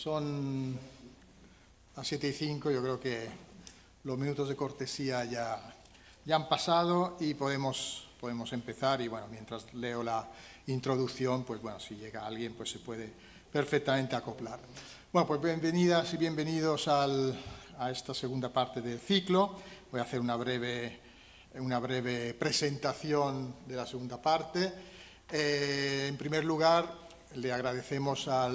Son las 7:05, yo creo que los minutos de cortesía ya han pasado y podemos empezar. Y bueno, mientras leo la introducción, pues bueno, si llega alguien, pues se puede perfectamente acoplar. Bueno, pues bienvenidas y bienvenidos a esta segunda parte del ciclo. Voy a hacer una breve presentación de la segunda parte. En primer lugar, le agradecemos a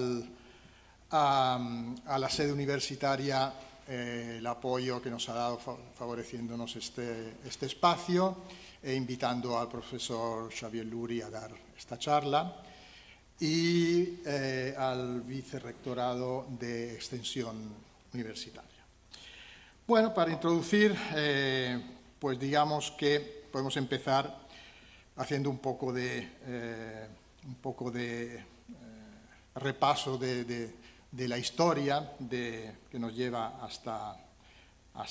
la sede universitaria el apoyo que nos ha dado favoreciéndonos este espacio e invitando al profesor Xavier Luri a dar esta charla y al vicerrectorado de Extensión Universitaria. Bueno, para introducir, pues digamos que podemos empezar haciendo un poco de repaso de la historia que nos lleva hasta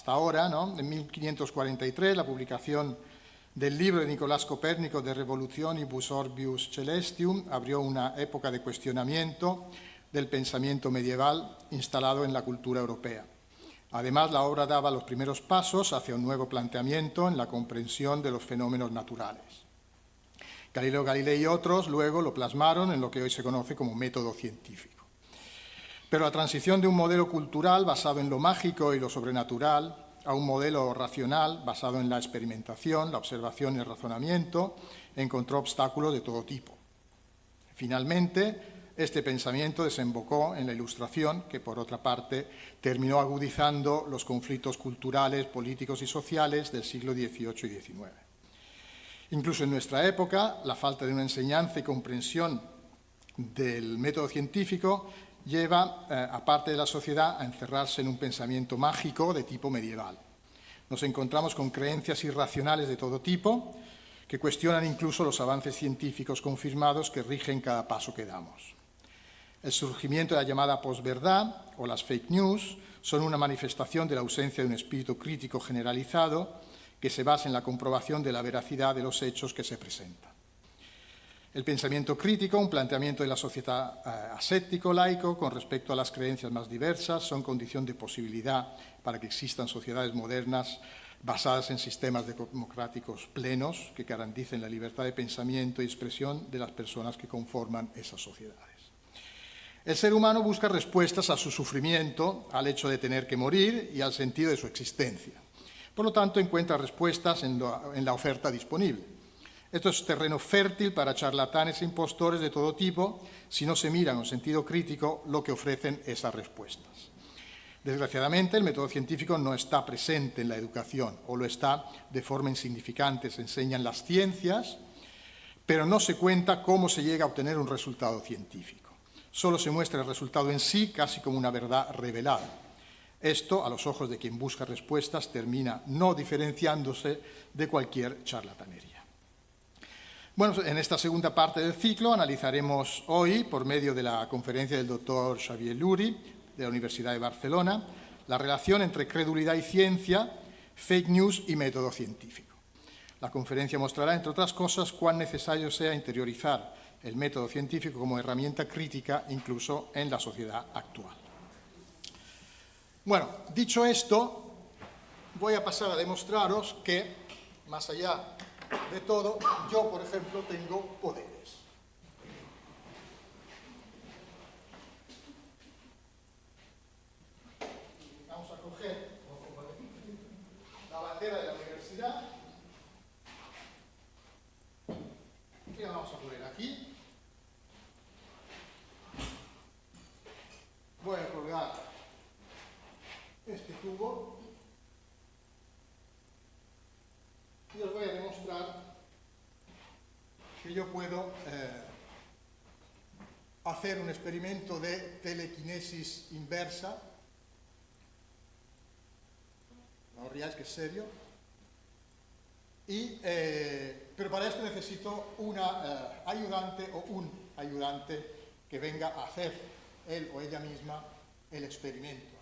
ahora, ¿no? En 1543, la publicación del libro de Nicolás Copérnico De Revolutionibus Orbius Celestium abrió una época de cuestionamiento del pensamiento medieval instalado en la cultura europea. Además, la obra daba los primeros pasos hacia un nuevo planteamiento en la comprensión de los fenómenos naturales. Galileo Galilei y otros luego lo plasmaron en lo que hoy se conoce como método científico. Pero la transición de un modelo cultural basado en lo mágico y lo sobrenatural a un modelo racional basado en la experimentación, la observación y el razonamiento encontró obstáculos de todo tipo. Finalmente, este pensamiento desembocó en la Ilustración, que por otra parte terminó agudizando los conflictos culturales, políticos y sociales del siglo XVIII y XIX. Incluso en nuestra época, la falta de una enseñanza y comprensión del método científico lleva a parte de la sociedad a encerrarse en un pensamiento mágico de tipo medieval. Nos encontramos con creencias irracionales de todo tipo que cuestionan incluso los avances científicos confirmados que rigen cada paso que damos. El surgimiento de la llamada posverdad o las fake news son una manifestación de la ausencia de un espíritu crítico generalizado que se basa en la comprobación de la veracidad de los hechos que se presentan. El pensamiento crítico, un planteamiento de la sociedad aséptico-laico con respecto a las creencias más diversas, son condición de posibilidad para que existan sociedades modernas basadas en sistemas democráticos plenos que garanticen la libertad de pensamiento y expresión de las personas que conforman esas sociedades. El ser humano busca respuestas a su sufrimiento, al hecho de tener que morir y al sentido de su existencia. Por lo tanto, encuentra respuestas en la oferta disponible. Esto es terreno fértil para charlatanes e impostores de todo tipo si no se mira en sentido crítico lo que ofrecen esas respuestas. Desgraciadamente, el método científico no está presente en la educación, o lo está de forma insignificante. Se enseñan las ciencias, pero no se cuenta cómo se llega a obtener un resultado científico. Solo se muestra el resultado en sí casi como una verdad revelada. Esto, a los ojos de quien busca respuestas, termina no diferenciándose de cualquier charlatanería. Bueno, en esta segunda parte del ciclo analizaremos hoy, por medio de la conferencia del doctor Xavier Luri, de la Universidad de Barcelona, la relación entre credulidad y ciencia, fake news y método científico. La conferencia mostrará, entre otras cosas, cuán necesario sea interiorizar el método científico como herramienta crítica incluso en la sociedad actual. Bueno, dicho esto, voy a pasar a demostraros que, más allá de todo, yo, por ejemplo, tengo poderes. Vamos a coger la bandera de la universidad y la vamos a poner aquí. Voy a colgar este tubo y os voy a demostrar que yo puedo hacer un experimento de telequinesis inversa. No os riáis, que es serio. Pero para esto necesito una ayudante o un ayudante que venga a hacer él o ella misma el experimento.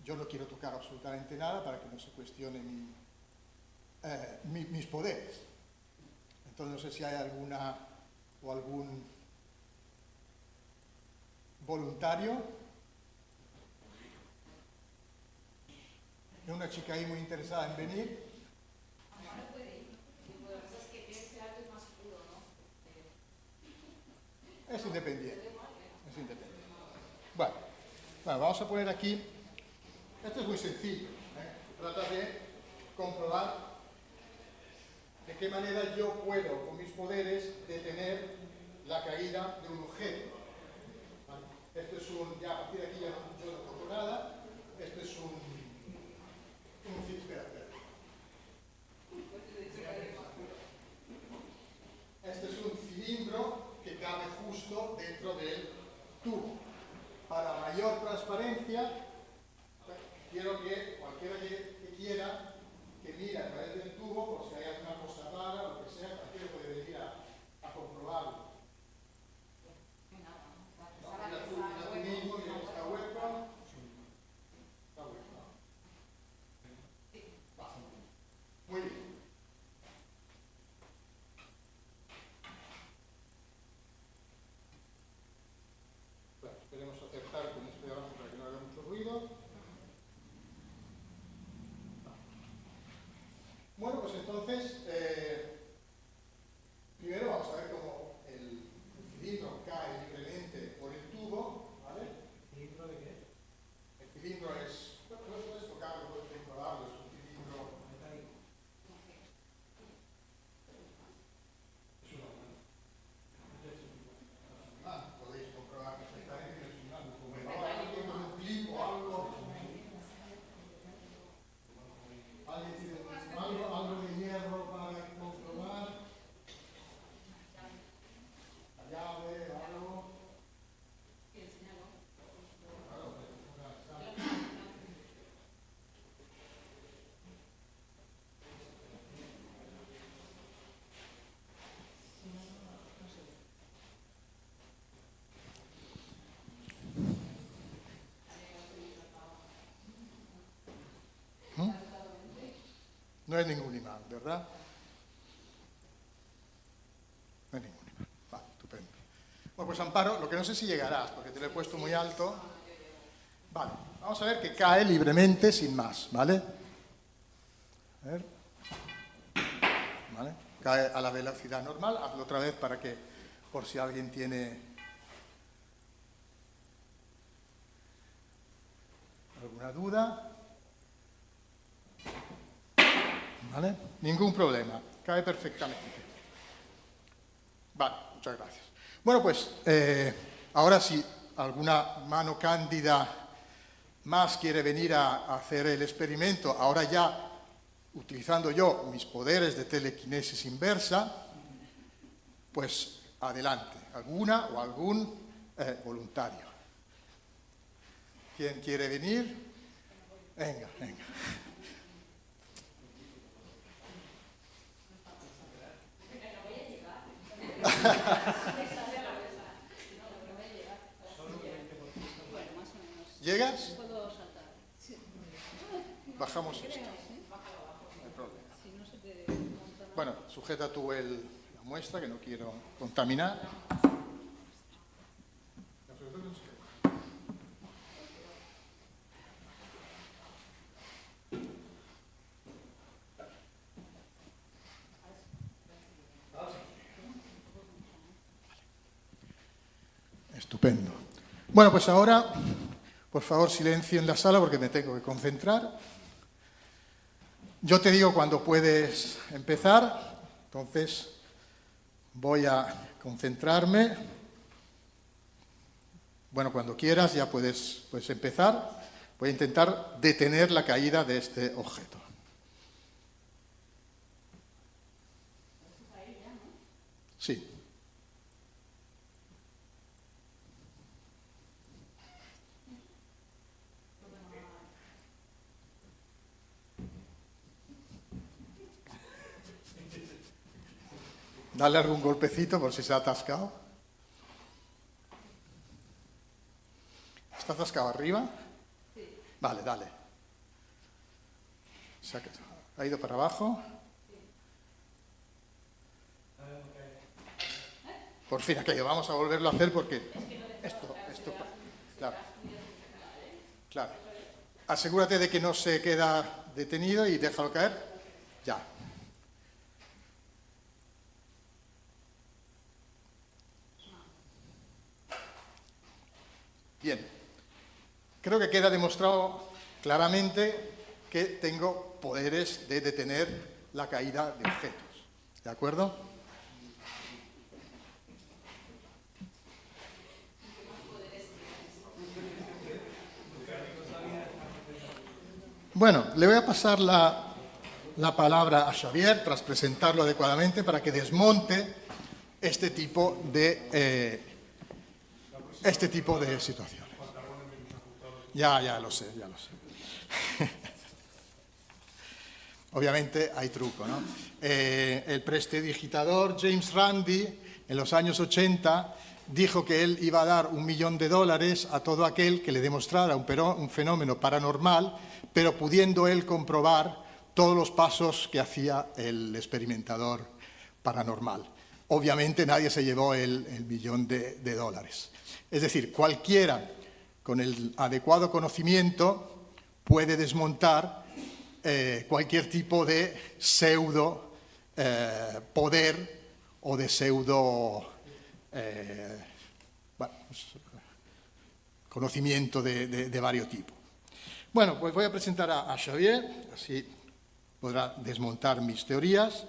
Yo no quiero tocar absolutamente nada para que no se cuestione mis poderes. Entonces no sé si hay algún voluntario Hay una chica ahí muy interesada en venir. Es independiente. Es independiente. Bueno, vamos a poner aquí. Esto es muy sencillo. Se trata de comprobar de qué manera yo puedo, con mis poderes, detener la caída de un objeto. ¿Vale? Esto es ya a partir de aquí ya yo no toco nada. Esto es este es un cilindro que cabe justo dentro del tubo. Para mayor transparencia, quiero que cualquiera que quiera que mire a través del tubo, por si hay alguna cosa rara o lo que sea, cualquiera puede venir a comprobarlo. Mira tú mismo, mira que está hueco. Está hueco, ¿no? Va. Muy bien. Bueno, esperemos acertar con esto de abajo para que no haga mucho ruido. Bueno, pues entonces, primero vamos a ver cómo el cilindro cae libremente por el tubo, ¿vale? ¿Cilindro de qué? El cilindro es, no puedes tocarlo, puedes controlarlo, es un cilindro metálico. Podéis comprobar perfectamente que es un algo como un clip o algo. ¿Alguien tiene algo de hierro para comprobar? La llave, algo. No es ningún imán, ¿verdad? No es ningún imán. Vale, estupendo. Bueno, pues Amparo, lo que no sé si llegarás, porque te lo he puesto muy alto. Vale, vamos a ver que cae libremente sin más, ¿vale? A ver. ¿Vale? Cae a la velocidad normal. Hazlo otra vez para que, por si alguien tiene alguna duda. ¿Vale? Ningún problema, cae perfectamente. Vale, muchas gracias. Bueno, pues ahora si alguna mano cándida más quiere venir a hacer el experimento, ahora ya utilizando yo mis poderes de telequinesis inversa, pues adelante, alguna o algún voluntario. ¿Quién quiere venir? Venga, venga. ¿Llegas? Bajamos esto. No hay problema. Bueno, sujeta tú la muestra, que no quiero contaminar. Estupendo. Bueno, pues ahora, por favor, silencio en la sala porque me tengo que concentrar. Yo te digo cuando puedes empezar, entonces voy a concentrarme. Bueno, cuando quieras ya puedes empezar. Voy a intentar detener la caída de este objeto. Sí. Dale algún golpecito por si se ha atascado. ¿Está atascado arriba? Sí. Vale, dale. ¿Ha ido para abajo? Sí. Por fin ha caído. Vamos a volverlo a hacer porque esto, claro. asegúrate de que no se queda detenido y déjalo caer. Ya. Bien. Creo que queda demostrado claramente que tengo poderes de detener la caída de objetos. ¿De acuerdo? Bueno, le voy a pasar la palabra a Xavier, tras presentarlo adecuadamente, para que desmonte este tipo de situaciones. Ya lo sé. Obviamente hay truco, ¿no? El prestidigitador James Randi, en los años 80, dijo que él iba a dar $1 millón a todo aquel que le demostrara un fenómeno paranormal, pero pudiendo él comprobar todos los pasos que hacía el experimentador paranormal. Obviamente nadie se llevó el $1 millón. Es decir, cualquiera con el adecuado conocimiento puede desmontar cualquier tipo de pseudo poder o de pseudo conocimiento de varios tipos. Bueno, pues voy a presentar a Xavier, así podrá desmontar mis teorías.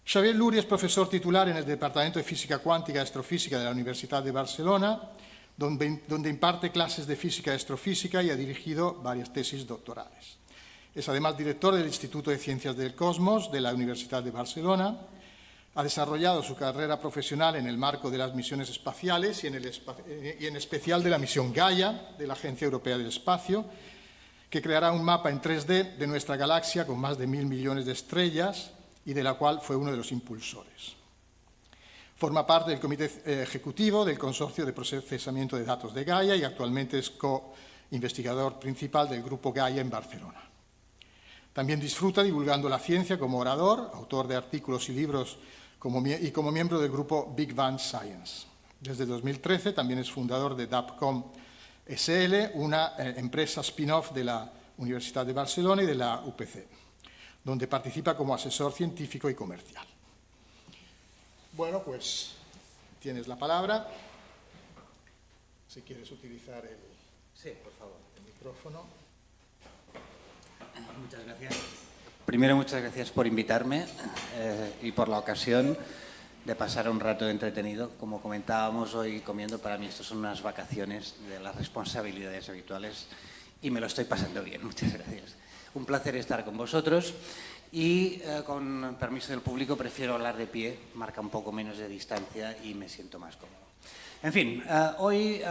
Xavier Luri es profesor titular en el Departamento de Física Cuántica y Astrofísica de la Universidad de Barcelona, donde imparte clases de física y astrofísica y ha dirigido varias tesis doctorales. Es además director del Instituto de Ciencias del Cosmos de la Universidad de Barcelona. Ha desarrollado su carrera profesional en el marco de las misiones espaciales y en especial de la misión Gaia de la Agencia Europea del Espacio, que creará un mapa en 3D de nuestra galaxia con más de 1.000 millones de estrellas y de la cual fue uno de los impulsores. Forma parte del comité ejecutivo del Consorcio de Procesamiento de Datos de Gaia y actualmente es co-investigador principal del Grupo Gaia en Barcelona. También disfruta divulgando la ciencia como orador, autor de artículos y libros y como miembro del grupo Big Bang Science. Desde 2013 también es fundador de DAPCOM SL, una empresa spin-off de la Universidad de Barcelona y de la UPC, donde participa como asesor científico y comercial. Bueno, pues tienes la palabra. Si quieres utilizar Sí, por favor. el micrófono. Muchas gracias. Primero, muchas gracias por invitarme y por la ocasión de pasar un rato entretenido. Como comentábamos hoy comiendo, para mí esto son unas vacaciones de las responsabilidades habituales y me lo estoy pasando bien. Muchas gracias. Un placer estar con vosotros y con permiso del público prefiero hablar de pie, marca un poco menos de distancia y me siento más cómodo. En fin, hoy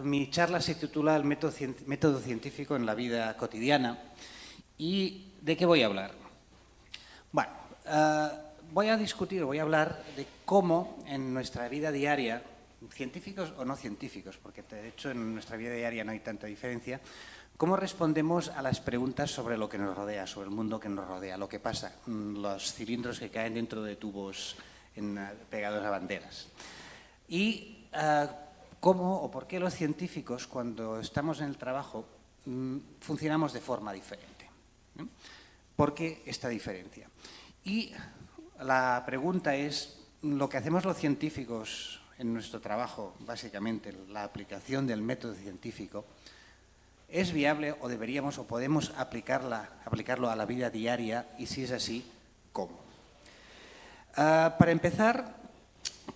mi charla se titula El método científico en la vida cotidiana. ¿Y de qué voy a hablar? Bueno, voy a hablar de cómo en nuestra vida diaria, científicos o no científicos, porque de hecho en nuestra vida diaria no hay tanta diferencia, cómo respondemos a las preguntas sobre lo que nos rodea, sobre el mundo que nos rodea, lo que pasa, los cilindros que caen dentro de tubos pegados a banderas. Y cómo o por qué los científicos, cuando estamos en el trabajo, funcionamos de forma diferente. ¿Por qué esta diferencia? Y la pregunta es, lo que hacemos los científicos en nuestro trabajo, básicamente la aplicación del método científico, ¿es viable o deberíamos o podemos aplicarlo a la vida diaria? Y si es así, ¿cómo? Para empezar,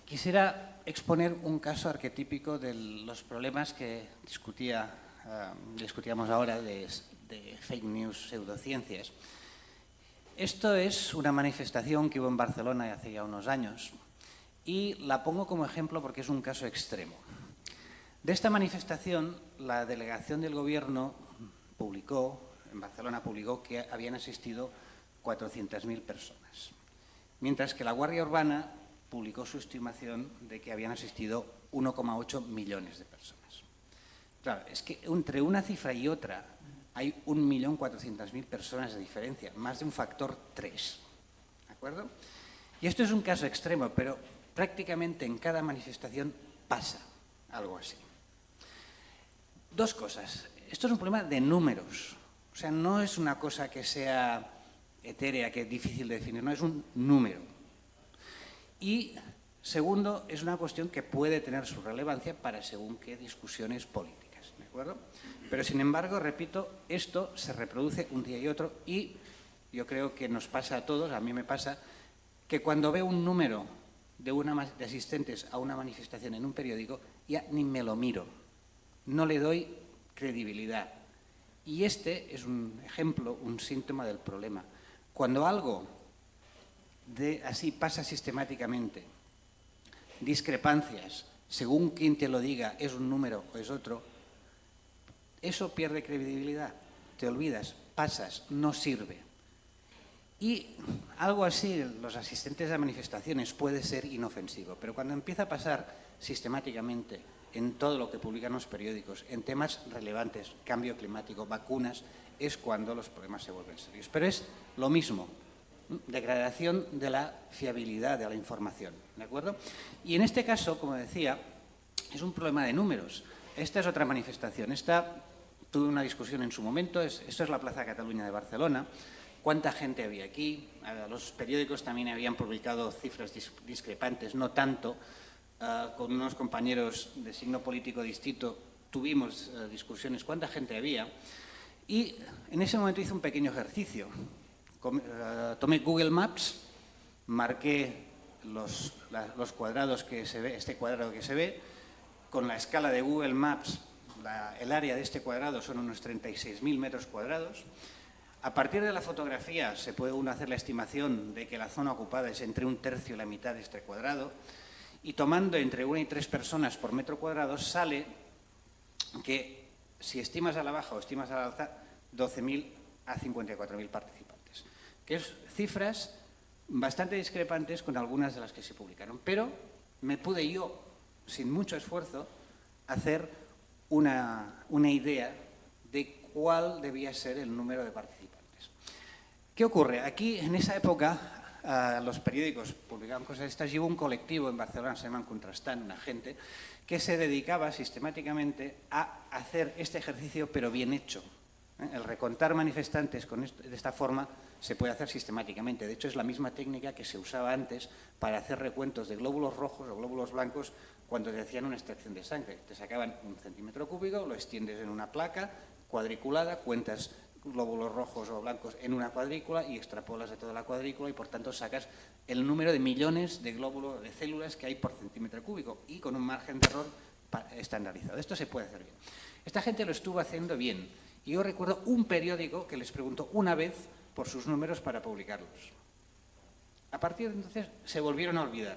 quisiera exponer un caso arquetípico de los problemas que discutíamos ahora de fake news, pseudociencias. Esto es una manifestación que hubo en Barcelona hace ya unos años y la pongo como ejemplo porque es un caso extremo. De esta manifestación, la delegación del Gobierno en Barcelona publicó que habían asistido 400.000 personas, mientras que la Guardia Urbana publicó su estimación de que habían asistido 1,8 millones de personas. Claro, es que entre una cifra y otra hay 1.400.000 personas de diferencia, más de un factor 3. ¿De acuerdo? Y esto es un caso extremo, pero prácticamente en cada manifestación pasa algo así. Dos cosas. Esto es un problema de números. sea, no es una cosa que sea etérea, que es difícil de definir, no, es un número. Y segundo, es una cuestión que puede tener su relevancia para según qué discusiones políticas, ¿de acuerdo? Pero, sin embargo, repito, esto se reproduce un día y otro y yo creo que nos pasa a todos, a mí me pasa, que cuando veo un número de asistentes a una manifestación en un periódico, ya ni me lo miro, no le doy credibilidad. Y este es un ejemplo, un síntoma del problema. Cuando algo así pasa sistemáticamente, discrepancias, según quien te lo diga, es un número o es otro, eso pierde credibilidad, te olvidas, pasas, no sirve. Y algo así, los asistentes a manifestaciones puede ser inofensivo, pero cuando empieza a pasar sistemáticamente en todo lo que publican los periódicos, en temas relevantes, cambio climático, vacunas, es cuando los problemas se vuelven serios. Pero es lo mismo, degradación de la fiabilidad de la información, ¿de acuerdo? Y en este caso, como decía, es un problema de números. Esta es otra manifestación. Tuve una discusión en su momento, esto es la Plaza Cataluña de Barcelona. ¿Cuánta gente había aquí? Los periódicos también habían publicado cifras discrepantes, no tanto. Con unos compañeros de signo político distinto tuvimos discusiones, ¿cuánta gente había? Y en ese momento hice un pequeño ejercicio. Tomé Google Maps, marqué los cuadrados que se ve, este cuadrado que se ve, con la escala de Google Maps, el área de este cuadrado son unos 36.000 metros cuadrados. A partir de la fotografía se puede uno hacer la estimación de que la zona ocupada es entre 1/3 y la mitad de este cuadrado, y tomando entre 1 y 3 personas por metro cuadrado sale que, si estimas a la baja o estimas a la alza, 12.000 a 54.000 participantes, que es cifras bastante discrepantes con algunas de las que se publicaron, pero me pude yo, sin mucho esfuerzo, hacer una idea de cuál debía ser el número de participantes. ¿Qué ocurre? Aquí, en esa época, los periódicos publicaban cosas de estas, y hubo un colectivo en Barcelona, se llama Contrastant, una gente, que se dedicaba sistemáticamente a hacer este ejercicio, pero bien hecho. El recontar manifestantes de esta forma se puede hacer sistemáticamente. De hecho, es la misma técnica que se usaba antes para hacer recuentos de glóbulos rojos o glóbulos blancos cuando te hacían una extracción de sangre. Te sacaban 1 centímetro cúbico, lo extiendes en una placa cuadriculada, cuentas glóbulos rojos o blancos en una cuadrícula y extrapolas de toda la cuadrícula y, por tanto, sacas el número de millones de glóbulos, de células que hay por centímetro cúbico, y con un margen de error estandarizado. Esto se puede hacer bien. Esta gente lo estuvo haciendo bien. Y yo recuerdo un periódico que les preguntó una vez por sus números para publicarlos. A partir de entonces se volvieron a olvidar.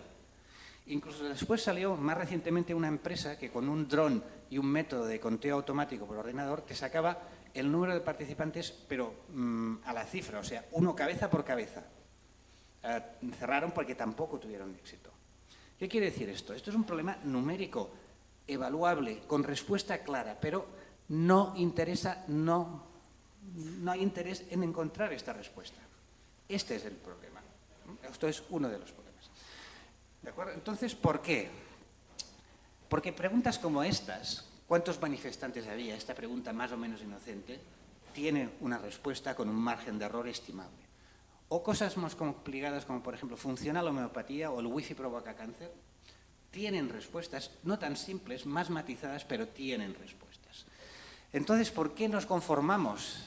Incluso después salió más recientemente una empresa que, con un dron y un método de conteo automático por ordenador, te sacaba el número de participantes, pero a la cifra, o sea, uno cabeza por cabeza. Cerraron porque tampoco tuvieron éxito. ¿Qué quiere decir esto? Esto es un problema numérico, evaluable, con respuesta clara, pero no hay interés en encontrar esta respuesta. Este es el problema. Esto es uno de los problemas. ¿De acuerdo? Entonces, ¿por qué? Porque preguntas como estas, ¿cuántos manifestantes había? Esta pregunta más o menos inocente tiene una respuesta con un margen de error estimable. O cosas más complicadas como, por ejemplo, ¿funciona la homeopatía o el wifi provoca cáncer? Tienen respuestas no tan simples, más matizadas, pero tienen respuestas. Entonces, ¿por qué nos conformamos,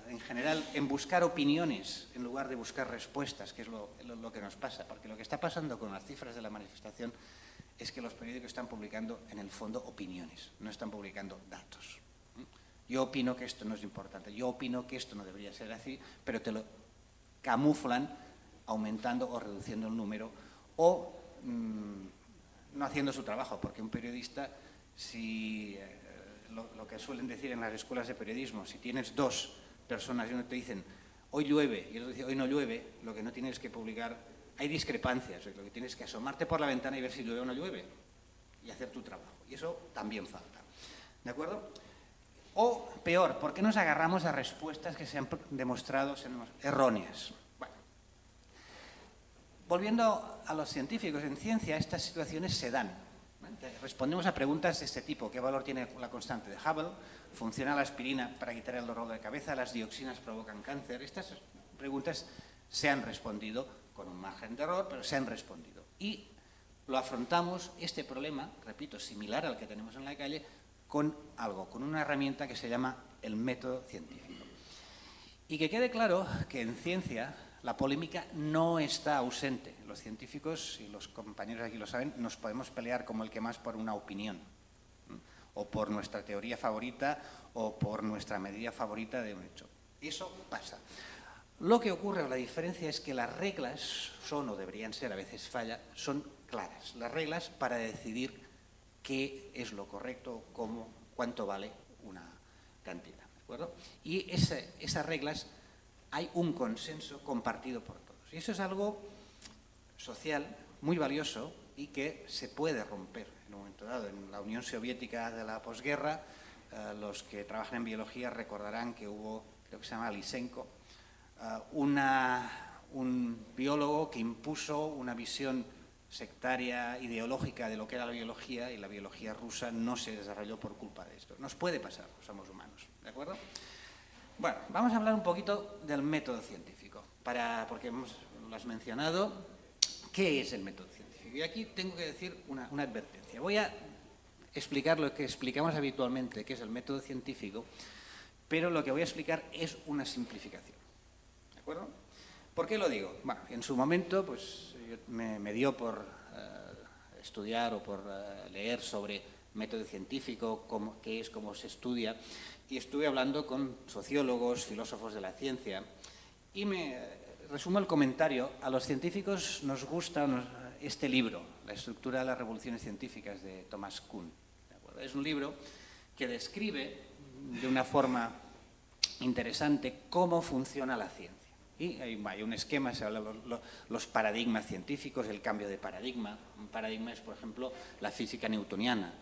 en general, en buscar opiniones en lugar de buscar respuestas, que es lo que nos pasa? Porque lo que está pasando con las cifras de la manifestación es que los periódicos están publicando, en el fondo, opiniones, no están publicando datos. Yo opino que esto no es importante, yo opino que esto no debería ser así, pero te lo camuflan aumentando o reduciendo el número, o no haciendo su trabajo, porque un periodista, si lo que suelen decir en las escuelas de periodismo, si tienes 2 personas y uno te dicen hoy llueve y el otro dice hoy no llueve, lo que no tienes que publicar, hay discrepancias, lo que tienes que asomarte por la ventana y ver si llueve o no llueve y hacer tu trabajo, y eso también falta. ¿De acuerdo? O peor, ¿por qué nos agarramos a respuestas que se han demostrado ser erróneas? Bueno, volviendo a los científicos, en ciencia estas situaciones se dan. respondemos a preguntas de este tipo. ¿Qué valor tiene la constante de Hubble? ¿Funciona la aspirina para quitar el dolor de cabeza? ¿Las dioxinas provocan cáncer? Estas preguntas se han respondido con un margen de error, pero se han respondido. Y lo afrontamos, este problema, repito, similar al que tenemos en la calle, con una herramienta que se llama el método científico. Y que quede claro que en ciencia la polémica no está ausente. Los científicos, y los compañeros aquí lo saben, nos podemos pelear como el que más por una opinión, o por nuestra teoría favorita, o por nuestra medida favorita de un hecho. Eso pasa. Lo que ocurre, o la diferencia, es que las reglas son, o deberían ser, a veces falla, son claras. Las reglas para decidir qué es lo correcto, cómo, cuánto vale una cantidad. ¿De acuerdo? Y esas reglas hay un consenso compartido por todos. Y eso es algo social muy valioso y que se puede romper en un momento dado. En la Unión Soviética de la posguerra, los que trabajan en biología recordarán que hubo, creo que se llama Lysenko, un biólogo que impuso una visión sectaria, ideológica de lo que era la biología, y la biología rusa no se desarrolló por culpa de esto. Nos puede pasar, somos humanos, ¿de acuerdo? Bueno, vamos a hablar un poquito del método científico, porque lo has mencionado. ¿Qué es el método científico? Y aquí tengo que decir una advertencia. Voy a explicar lo que explicamos habitualmente, que es el método científico, pero lo que voy a explicar es una simplificación. ¿De acuerdo? ¿Por qué lo digo? Bueno, en su momento pues, me dio por estudiar o por leer sobre método científico, qué es, cómo se estudia, y estuve hablando con sociólogos, filósofos de la ciencia, y me resumo el comentario. A los científicos nos gusta este libro, La estructura de las revoluciones científicas, de Thomas Kuhn. ¿De acuerdo? Es un libro que describe de una forma interesante cómo funciona la ciencia. Y hay un esquema, se habla de los paradigmas científicos, el cambio de paradigma. Un paradigma es, por ejemplo, la física newtoniana.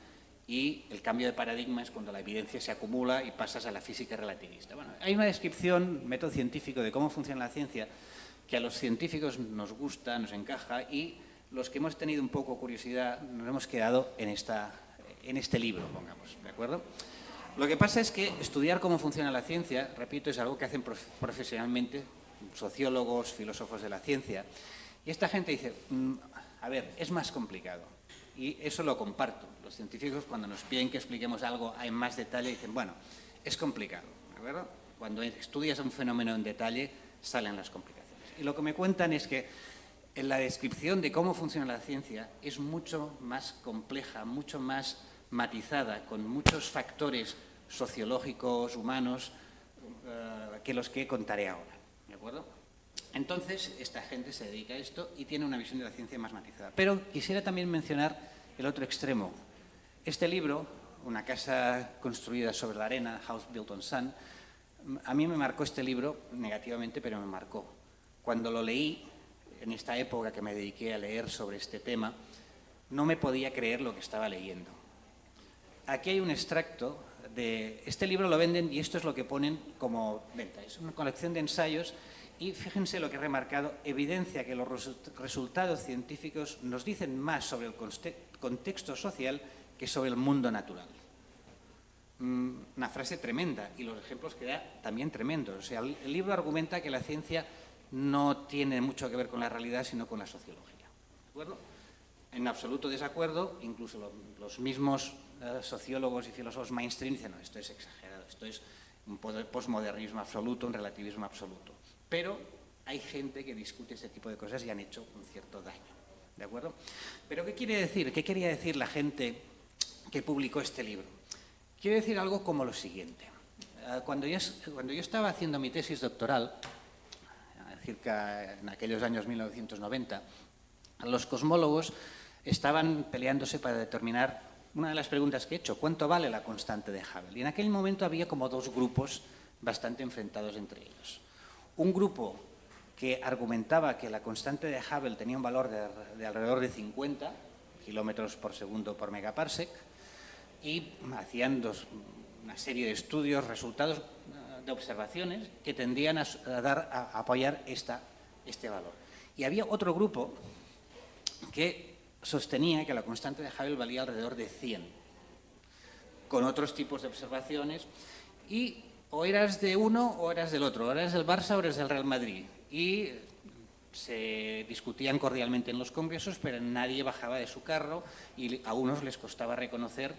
Y el cambio de paradigma es cuando la evidencia se acumula y pasas a la física relativista. Bueno, hay una descripción, método científico, de cómo funciona la ciencia, que a los científicos nos gusta, nos encaja, y los que hemos tenido un poco curiosidad nos hemos quedado en este libro, pongamos, ¿de acuerdo? Lo que pasa es que estudiar cómo funciona la ciencia, repito, es algo que hacen profesionalmente sociólogos, filósofos de la ciencia, y esta gente dice, a ver, es más complicado, y eso lo comparto. Los científicos, cuando nos piden que expliquemos algo en más detalle, dicen, bueno, es complicado, ¿de acuerdo? Cuando estudias un fenómeno en detalle, salen las complicaciones. Y lo que me cuentan es que en la descripción de cómo funciona la ciencia es mucho más compleja, mucho más matizada, con muchos factores sociológicos, humanos, que los que contaré ahora. ¿De acuerdo? Entonces, esta gente se dedica a esto y tiene una visión de la ciencia más matizada. Pero quisiera también mencionar el otro extremo. Este libro, Una casa construida sobre la arena, House Built on Sand, a mí me marcó este libro negativamente, pero me marcó. Cuando lo leí, en esta época que me dediqué a leer sobre este tema, no me podía creer lo que estaba leyendo. Aquí hay un extracto de... Este libro lo venden y esto es lo que ponen como venta. Es una colección de ensayos y fíjense lo que he remarcado, evidencia que los resultados científicos nos dicen más sobre el contexto social que sobre el mundo natural. Una frase tremenda, y los ejemplos que da también tremendos. O sea, el libro argumenta que la ciencia no tiene mucho que ver con la realidad, sino con la sociología. ¿De acuerdo? En absoluto desacuerdo, incluso los mismos sociólogos y filósofos mainstream dicen, no, esto es exagerado, esto es un posmodernismo absoluto, un relativismo absoluto. Pero hay gente que discute este tipo de cosas y han hecho un cierto daño. ¿De acuerdo? Pero ¿qué quiere decir? ¿Qué quería decir la gente que publicó este libro? Quiere decir algo como lo siguiente. Cuando yo estaba haciendo mi tesis doctoral, en aquellos años 1990, los cosmólogos estaban peleándose para determinar una de las preguntas que he hecho, ¿cuánto vale la constante de Hubble? Y en aquel momento había como dos grupos bastante enfrentados entre ellos. Un grupo que argumentaba que la constante de Hubble tenía un valor de alrededor de 50 kilómetros por segundo por megaparsec, y hacían una serie de estudios, resultados de observaciones que tendían a apoyar este valor. Y había otro grupo que sostenía que la constante de Hubble valía alrededor de 100, con otros tipos de observaciones, y o eras de uno o eras del otro, o eras del Barça o eras del Real Madrid, y se discutían cordialmente en los congresos, pero nadie bajaba de su carro y a unos les costaba reconocer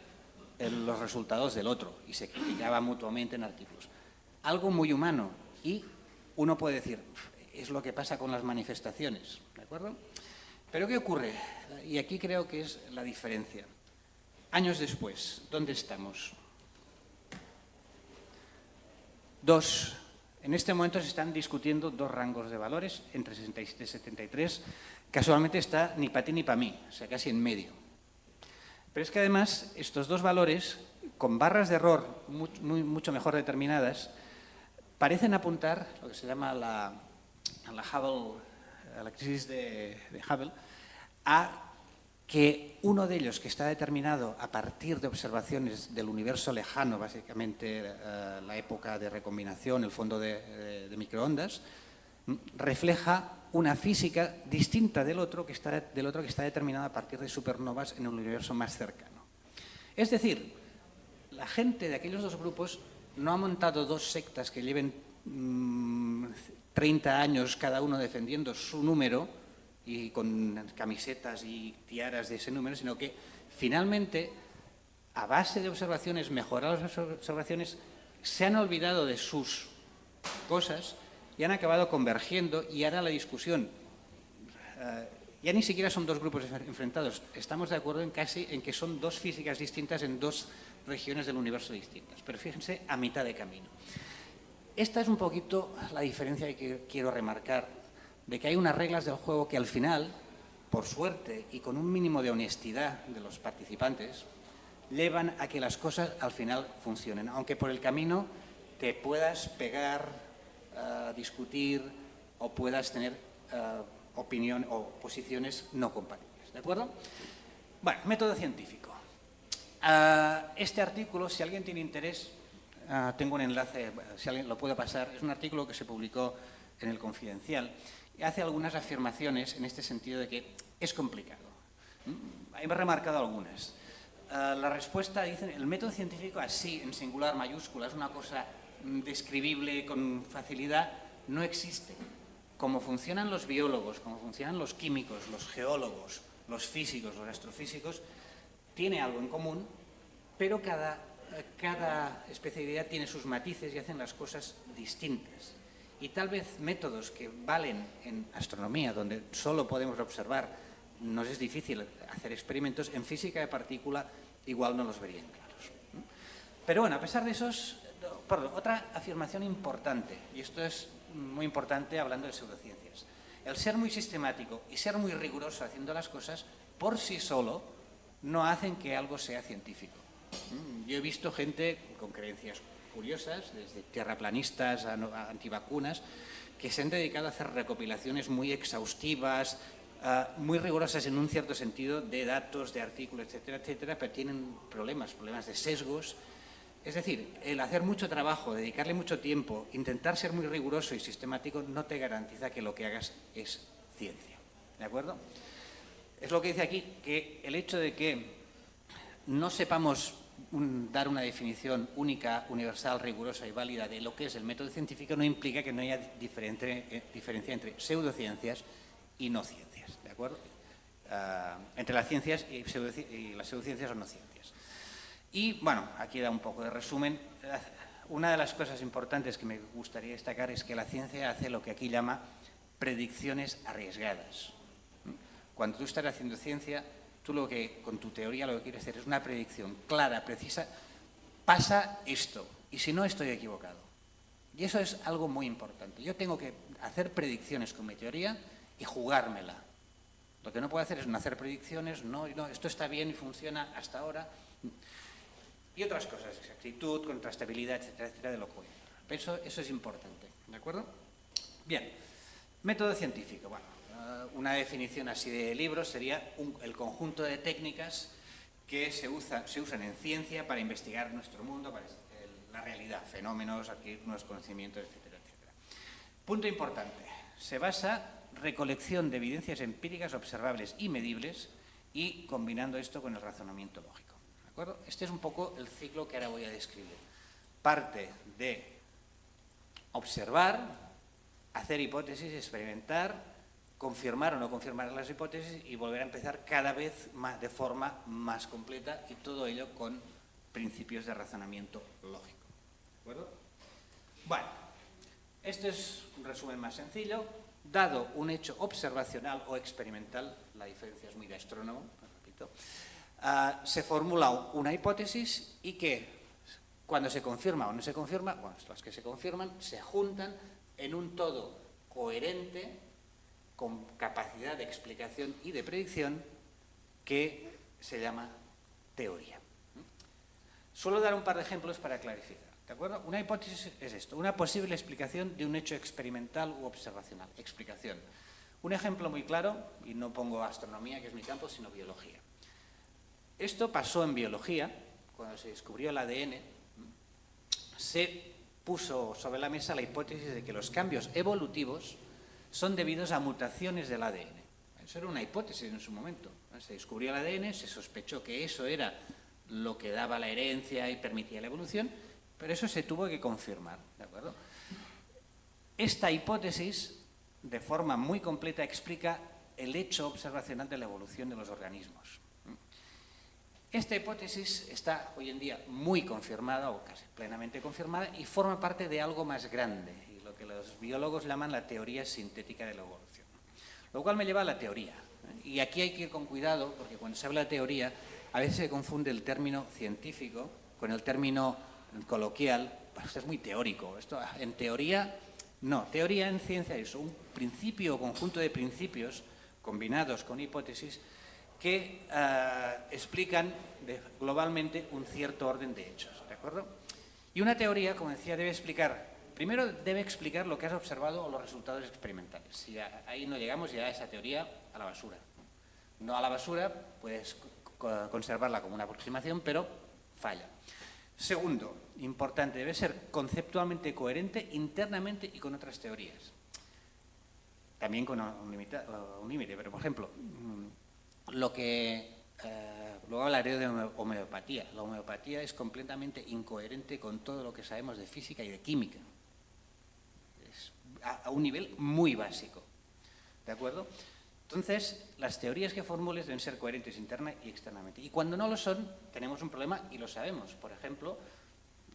los resultados del otro y se criticaban mutuamente en artículos. Algo muy humano, y uno puede decir, es lo que pasa con las manifestaciones, ¿de acuerdo? Pero ¿qué ocurre? Y aquí creo que es la diferencia. Años después, ¿dónde estamos? En este momento se están discutiendo dos rangos de valores, entre 67 y 73. Casualmente está ni para ti ni para mí, o sea, casi en medio. Pero es que además estos dos valores, con barras de error mucho mejor determinadas, parecen apuntar, lo que se llama la crisis de Hubble, a que uno de ellos, que está determinado a partir de observaciones del universo lejano, básicamente la época de recombinación, el fondo de microondas, refleja una física distinta del otro que está determinada a partir de supernovas en el universo más cercano. Es decir, la gente de aquellos dos grupos no ha montado dos sectas que lleven 30 años cada uno defendiendo su número y con camisetas y tiaras de ese número, sino que finalmente, a base de observaciones, mejorar las observaciones, se han olvidado de sus cosas y han acabado convergiendo, y ahora la discusión, ya ni siquiera son dos grupos enfrentados, estamos de acuerdo en que son dos físicas distintas en dos regiones del universo distintas, pero fíjense, a mitad de camino. Esta es un poquito la diferencia que quiero remarcar, de que hay unas reglas del juego que al final, por suerte y con un mínimo de honestidad de los participantes, llevan a que las cosas al final funcionen, aunque por el camino te puedas pegar, discutir o puedas tener opinión o posiciones no compatibles, ¿de acuerdo? Bueno, método científico. Este artículo, si alguien tiene interés, tengo un enlace, si alguien lo puede pasar, es un artículo que se publicó en El Confidencial y hace algunas afirmaciones en este sentido de que es complicado. He remarcado algunas. La respuesta, dicen, el método científico así, en singular, mayúscula, es una cosa describible con facilidad, no existe. Como funcionan los biólogos, como funcionan los químicos, los geólogos, los físicos, los astrofísicos, tiene algo en común, pero cada especialidad tiene sus matices y hacen las cosas distintas. Y tal vez métodos que valen en astronomía, donde solo podemos observar, nos es difícil hacer experimentos, en física de partícula igual no los verían claros. Pero bueno, a pesar de esos, otra afirmación importante, y esto es muy importante hablando de pseudociencias, el ser muy sistemático y ser muy riguroso haciendo las cosas por sí solo no hacen que algo sea científico. Yo he visto gente con creencias curiosas, desde terraplanistas a antivacunas, que se han dedicado a hacer recopilaciones muy exhaustivas, muy rigurosas en un cierto sentido, de datos, de artículos, etcétera, etcétera, pero tienen problemas de sesgos. Es decir, el hacer mucho trabajo, dedicarle mucho tiempo, intentar ser muy riguroso y sistemático no te garantiza que lo que hagas es ciencia. ¿De acuerdo? Es lo que dice aquí, que el hecho de que no sepamos dar una definición única, universal, rigurosa y válida de lo que es el método científico no implica que no haya diferencia entre pseudociencias y no ciencias, ¿de acuerdo? Entre las ciencias y las pseudociencias o no ciencias. Y, bueno, aquí da un poco de resumen. Una de las cosas importantes que me gustaría destacar es que la ciencia hace lo que aquí llama predicciones arriesgadas. Cuando tú estás haciendo ciencia, tú con tu teoría lo que quieres hacer es una predicción clara, precisa, pasa esto, y si no estoy equivocado. Y eso es algo muy importante. Yo tengo que hacer predicciones con mi teoría y jugármela. Lo que no puedo hacer es no hacer predicciones, no, esto está bien y funciona hasta ahora. Y otras cosas, exactitud, contrastabilidad, etcétera, etcétera, de lo que voy a hablar. Eso es importante, ¿de acuerdo? Bien, método científico. Bueno, una definición así de libros sería el conjunto de técnicas que se usan en ciencia para investigar nuestro mundo, para la realidad, fenómenos, adquirir nuevos conocimientos, etcétera, etcétera. Punto importante, se basa recolección de evidencias empíricas observables y medibles y combinando esto con el razonamiento lógico. ¿De acuerdo? Este es un poco el ciclo que ahora voy a describir. Parte de observar, hacer hipótesis, experimentar, confirmar o no confirmar las hipótesis y volver a empezar cada vez más, de forma más completa, y todo ello con principios de razonamiento lógico. ¿De acuerdo? Bueno, este es un resumen más sencillo. Dado un hecho observacional o experimental, la diferencia es muy de astrónomo, repito, se formula una hipótesis y que cuando se confirma o no se confirma, bueno, las que se confirman se juntan en un todo coherente con capacidad de explicación y de predicción que se llama teoría. Suelo dar un par de ejemplos para clarificar. ¿De acuerdo? Una hipótesis es esto, una posible explicación de un hecho experimental u observacional. Explicación. Un ejemplo muy claro, y no pongo astronomía, que es mi campo, sino biología. Esto pasó en biología, cuando se descubrió el ADN, se puso sobre la mesa la hipótesis de que los cambios evolutivos son debidos a mutaciones del ADN. Eso era una hipótesis en su momento. Se descubrió el ADN, se sospechó que eso era lo que daba la herencia y permitía la evolución, pero eso se tuvo que confirmar, ¿de acuerdo? Esta hipótesis, de forma muy completa, explica el hecho observacional de la evolución de los organismos. Esta hipótesis está hoy en día muy confirmada, o casi plenamente confirmada, y forma parte de algo más grande, y lo que los biólogos llaman la teoría sintética de la evolución. Lo cual me lleva a la teoría. Y aquí hay que ir con cuidado, porque cuando se habla de teoría, a veces se confunde el término científico con el término coloquial. Esto es muy teórico. Esto, en teoría, no. Teoría en ciencia es un principio o conjunto de principios combinados con hipótesis que explican globalmente un cierto orden de hechos, ¿de acuerdo? Y una teoría, como decía, primero debe explicar lo que has observado o los resultados experimentales. Si ahí no llegamos, ya esa teoría a la basura. No a la basura, puedes conservarla como una aproximación, pero falla. Segundo, importante, debe ser conceptualmente coherente internamente y con otras teorías. También con un límite, pero por ejemplo, luego hablaré de homeopatía. La homeopatía es completamente incoherente con todo lo que sabemos de física y de química. Es a un nivel muy básico. ¿De acuerdo? Entonces, las teorías que formules deben ser coherentes interna y externamente. Y cuando no lo son, tenemos un problema y lo sabemos. Por ejemplo,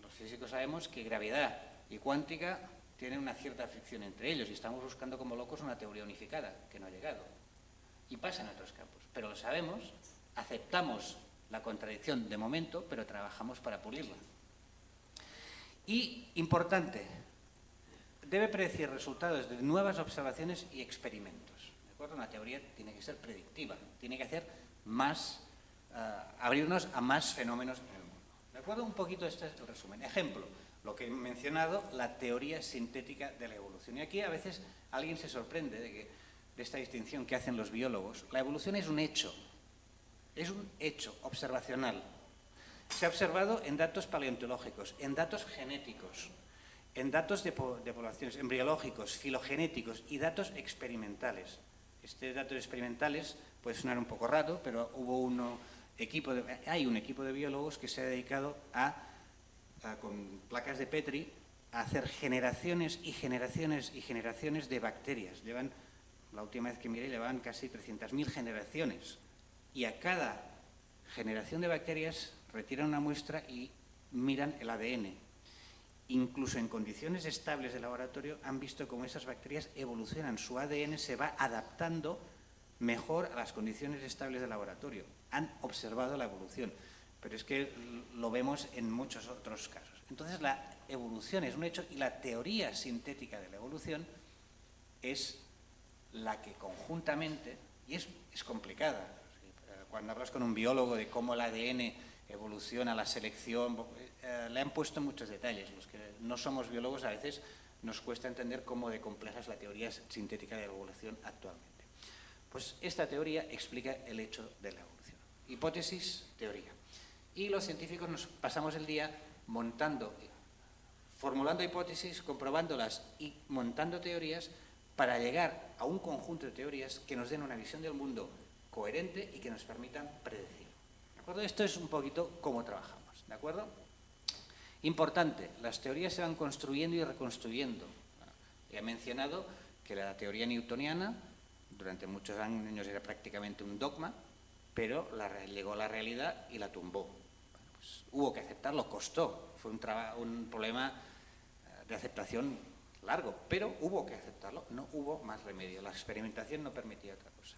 los físicos sabemos que gravedad y cuántica tienen una cierta fricción entre ellos y estamos buscando como locos una teoría unificada, que no ha llegado. Y pasa en otros campos. Pero lo sabemos, aceptamos la contradicción de momento, pero trabajamos para pulirla. Y, importante, debe predecir resultados de nuevas observaciones y experimentos. Una teoría tiene que ser predictiva, tiene que hacer más, abrirnos a más fenómenos en el mundo. ¿De acuerdo? Un poquito este es el resumen. Ejemplo, lo que he mencionado, la teoría sintética de la evolución. Y aquí a veces alguien se sorprende de esta distinción que hacen los biólogos. La evolución es un hecho observacional. Se ha observado en datos paleontológicos, en datos genéticos, en datos de poblaciones, embriológicos, filogenéticos y datos experimentales. Datos experimentales puede sonar un poco raro, pero hay un equipo de biólogos que se ha dedicado con placas de Petri, a hacer generaciones y generaciones y generaciones de bacterias. La última vez que miré, llevaban casi 300.000 generaciones. Y a cada generación de bacterias retiran una muestra y miran el ADN. Incluso en condiciones estables de laboratorio han visto cómo esas bacterias evolucionan, su ADN se va adaptando mejor a las condiciones estables de laboratorio. Han observado la evolución, pero es que lo vemos en muchos otros casos. Entonces la evolución es un hecho y la teoría sintética de la evolución es la que conjuntamente, y es complicada, cuando hablas con un biólogo de cómo el ADN evoluciona, la selección, le han puesto muchos detalles. Los que no somos biólogos a veces nos cuesta entender cómo de compleja es la teoría sintética de la evolución actualmente. Pues esta teoría explica el hecho de la evolución. Hipótesis, teoría. Y los científicos nos pasamos el día formulando hipótesis, comprobándolas y montando teorías para llegar a un conjunto de teorías que nos den una visión del mundo coherente y que nos permitan predecir. ¿De acuerdo? Esto es un poquito cómo trabajamos. ¿De acuerdo? Importante, las teorías se van construyendo y reconstruyendo. Ya he mencionado que la teoría newtoniana durante muchos años era prácticamente un dogma, pero llegó a la realidad y la tumbó. Bueno, pues hubo que aceptarlo, costó. Fue un problema de aceptación largo, pero hubo que aceptarlo, no hubo más remedio. La experimentación no permitía otra cosa.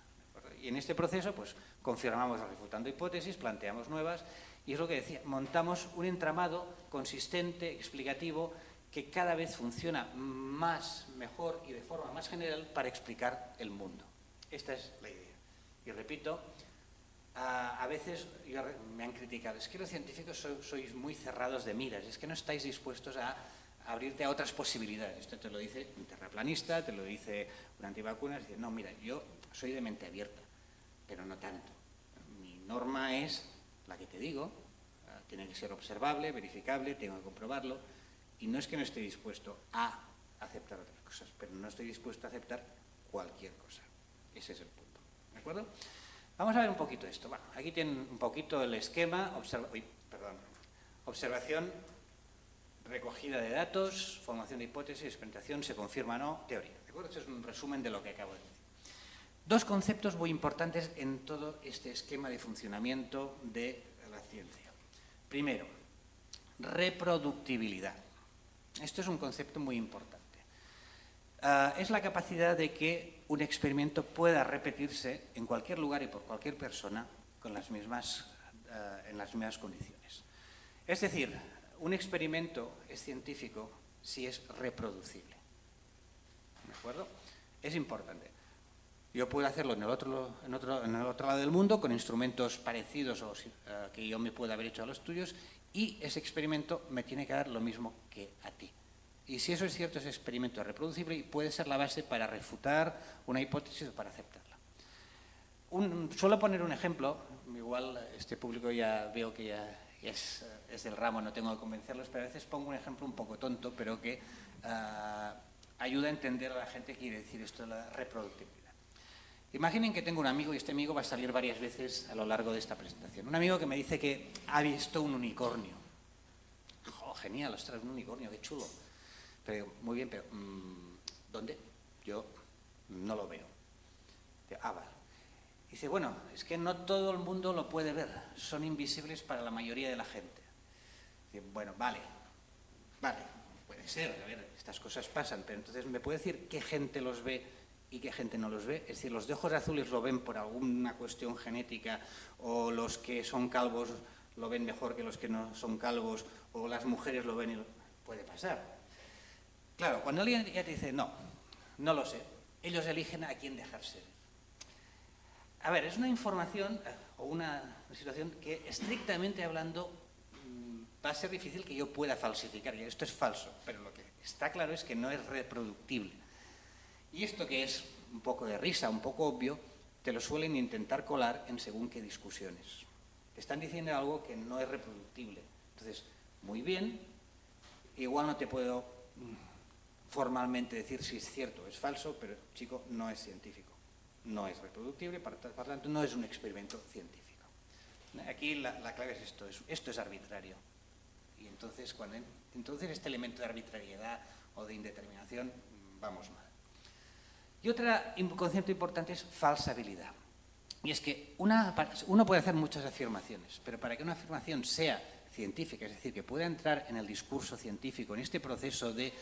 Y en este proceso, pues, confirmamos refutando hipótesis, planteamos nuevas, y es lo que decía, montamos un entramado consistente, explicativo, que cada vez funciona más, mejor y de forma más general para explicar el mundo. Esta es la idea. Y repito, a veces me han criticado, es que los científicos sois muy cerrados de miras, es que no estáis dispuestos a abrirte a otras posibilidades. Esto te lo dice un terraplanista, te lo dice un antivacunas, dice, no, mira, yo soy de mente abierta, pero no tanto. Mi norma es la que te digo, tiene que ser observable, verificable, tengo que comprobarlo, y no es que no esté dispuesto a aceptar otras cosas, pero no estoy dispuesto a aceptar cualquier cosa. Ese es el punto. ¿De acuerdo? Vamos a ver un poquito esto. Bueno, aquí tienen un poquito el esquema, observación, recogida de datos, formación de hipótesis, experimentación, se confirma o no, teoría. ¿De acuerdo? Este es un resumen de lo que acabo de decir. Dos conceptos muy importantes en todo este esquema de funcionamiento de la ciencia. Primero, reproductibilidad. Esto es un concepto muy importante. Es la capacidad de que un experimento pueda repetirse en cualquier lugar y por cualquier persona en las mismas condiciones. Es decir, un experimento es científico si es reproducible. ¿De acuerdo? Es importante. Yo puedo hacerlo en el otro lado del mundo con instrumentos parecidos o que yo me pueda haber hecho a los tuyos, y ese experimento me tiene que dar lo mismo que a ti. Y si eso es cierto, ese experimento es reproducible y puede ser la base para refutar una hipótesis o para aceptarla. Suelo poner un ejemplo, igual este público ya veo que ya es del ramo, no tengo que convencerlos, pero a veces pongo un ejemplo un poco tonto, pero que ayuda a entender a la gente qué quiere decir esto de la reproductibilidad. Imaginen que tengo un amigo y este amigo va a salir varias veces a lo largo de esta presentación. Un amigo que me dice que ha visto un unicornio. Oh, genial, ostras, un unicornio, qué chulo. Pero, muy bien, pero ¿dónde? Yo no lo veo. Vale. Dice, bueno, es que no todo el mundo lo puede ver, son invisibles para la mayoría de la gente. Dice, bueno, vale, puede ser, a ver, estas cosas pasan, pero entonces ¿me puede decir qué gente los ve y qué gente no los ve? Es decir, los de ojos azules lo ven por alguna cuestión genética, o los que son calvos lo ven mejor que los que no son calvos, o las mujeres lo ven y puede pasar. Claro, cuando alguien ya te dice, no lo sé, ellos eligen a quién dejarse. A ver, es una información o una situación que estrictamente hablando va a ser difícil que yo pueda falsificar. Y esto es falso, pero lo que está claro es que no es reproductible. Y esto, que es un poco de risa, un poco obvio, te lo suelen intentar colar en según qué discusiones. Te están diciendo algo que no es reproductible. Entonces, muy bien, igual no te puedo formalmente decir si es cierto o es falso, pero chico, no es científico, no es reproductible, por tanto no es un experimento científico. Aquí la clave es esto es arbitrario. Y entonces, entonces este elemento de arbitrariedad o de indeterminación, vamos mal. Y otro concepto importante es falsabilidad. Y es que uno puede hacer muchas afirmaciones, pero para que una afirmación sea científica, es decir, que pueda entrar en el discurso científico, en este proceso de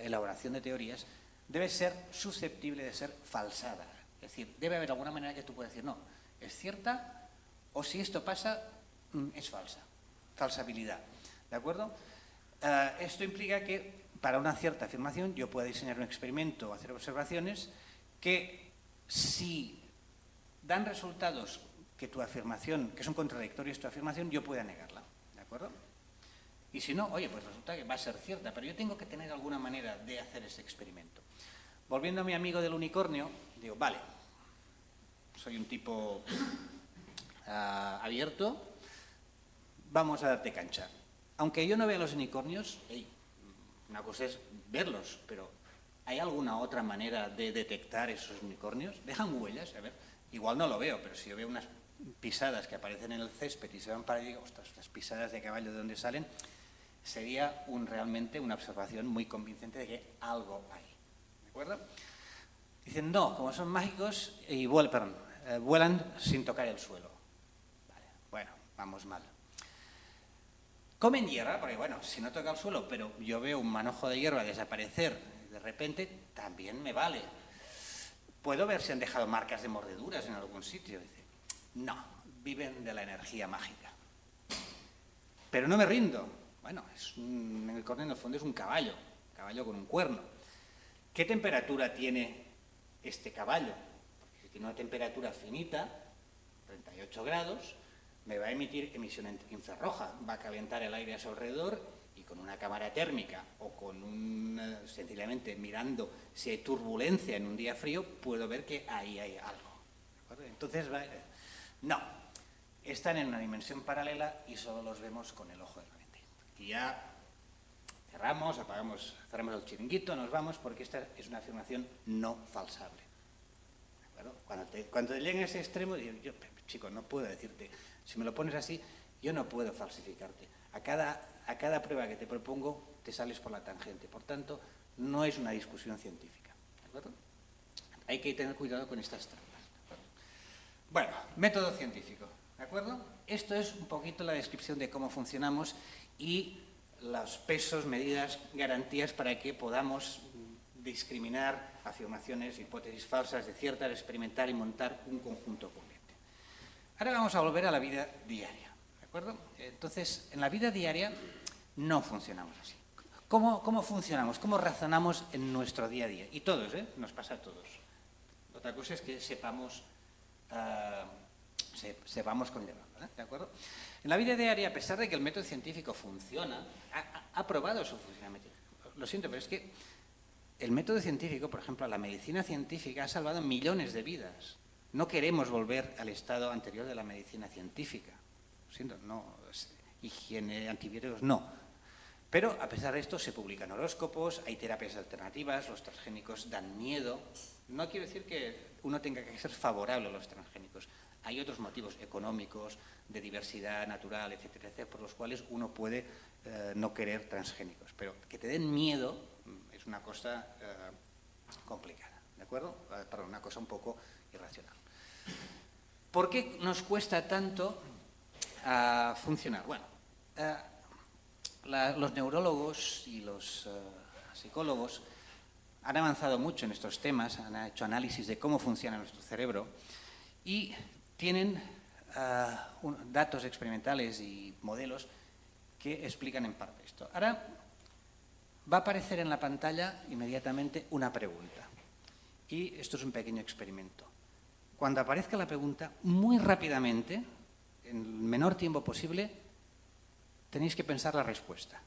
elaboración de teorías, debe ser susceptible de ser falsada. Es decir, debe haber alguna manera que tú puedas decir, no, es cierta, o si esto pasa, es falsa. Falsabilidad. ¿De acuerdo? Esto implica que para una cierta afirmación yo pueda diseñar un experimento o hacer observaciones que, si dan resultados que son contradictorios a tu afirmación, yo pueda negarla. ¿De acuerdo? Y si no, oye, pues resulta que va a ser cierta, pero yo tengo que tener alguna manera de hacer ese experimento. Volviendo a mi amigo del unicornio, digo, vale, soy un tipo abierto, vamos a darte cancha. Aunque yo no vea los unicornios, una cosa es verlos, pero ¿hay alguna otra manera de detectar esos unicornios? ¿Dejan huellas? A ver, igual no lo veo, pero si yo veo unas pisadas que aparecen en el césped y se van para allí, digo, ostras, las pisadas de caballo, ¿de dónde salen? Sería realmente una observación muy convincente de que algo hay. ¿De acuerdo? Dicen, no, como son mágicos, y vuelan sin tocar el suelo. Vale, bueno, vamos mal. Comen hierba, porque bueno, si no toca el suelo, pero yo veo un manojo de hierba desaparecer de repente, también me vale. ¿Puedo ver si han dejado marcas de mordeduras en algún sitio? Dice, no, viven de la energía mágica. Pero no me rindo. Bueno, en el fondo es un caballo con un cuerno. ¿Qué temperatura tiene este caballo? Porque si tiene una temperatura finita, 38 grados, me va a emitir emisión infrarroja, va a calentar el aire a su alrededor y con una cámara térmica o con sencillamente mirando si hay turbulencia en un día frío, puedo ver que ahí hay algo. Entonces, no, están en una dimensión paralela y solo los vemos con el ojo de la mente. Y ya cerramos, cerramos el chiringuito, nos vamos, porque esta es una afirmación no falsable. Cuando te lleguen a ese extremo, yo, chico, no puedo decirte, si me lo pones así, yo no puedo falsificarte. A cada prueba que te propongo, te sales por la tangente. Por tanto, no es una discusión científica. ¿De acuerdo? Hay que tener cuidado con estas trampas. Bueno, método científico. ¿De acuerdo? Esto es un poquito la descripción de cómo funcionamos y los pesos, medidas, garantías para que podamos discriminar afirmaciones, hipótesis falsas, desciertas, experimentar y montar un conjunto coherente. Ahora vamos a volver a la vida diaria, ¿de acuerdo? Entonces, en la vida diaria no funcionamos así. ¿Cómo funcionamos? ¿Cómo razonamos en nuestro día a día? Y todos, nos pasa a todos. Otra cosa es que sepamos conllevarlo, ¿de acuerdo? En la vida diaria, a pesar de que el método científico funciona, ha probado su funcionamiento. Lo siento, pero es que el método científico, por ejemplo, la medicina científica ha salvado millones de vidas. No queremos volver al estado anterior de la medicina científica. Lo siento, no, higiene, antibióticos, no. Pero, a pesar de esto, se publican horóscopos, hay terapias alternativas, los transgénicos dan miedo. No quiero decir que uno tenga que ser favorable a los transgénicos. Hay otros motivos económicos, de diversidad natural, etcétera, etcétera, por los cuales uno puede no querer transgénicos. Pero que te den miedo es una cosa complicada, ¿de acuerdo? Perdón, una cosa un poco irracional. ¿Por qué nos cuesta tanto funcionar? Bueno, los neurólogos y los psicólogos han avanzado mucho en estos temas, han hecho análisis de cómo funciona nuestro cerebro y tienen datos experimentales y modelos que explican en parte esto. Ahora va a aparecer en la pantalla inmediatamente una pregunta y esto es un pequeño experimento. Cuando aparezca la pregunta, muy rápidamente, en el menor tiempo posible, tenéis que pensar la respuesta.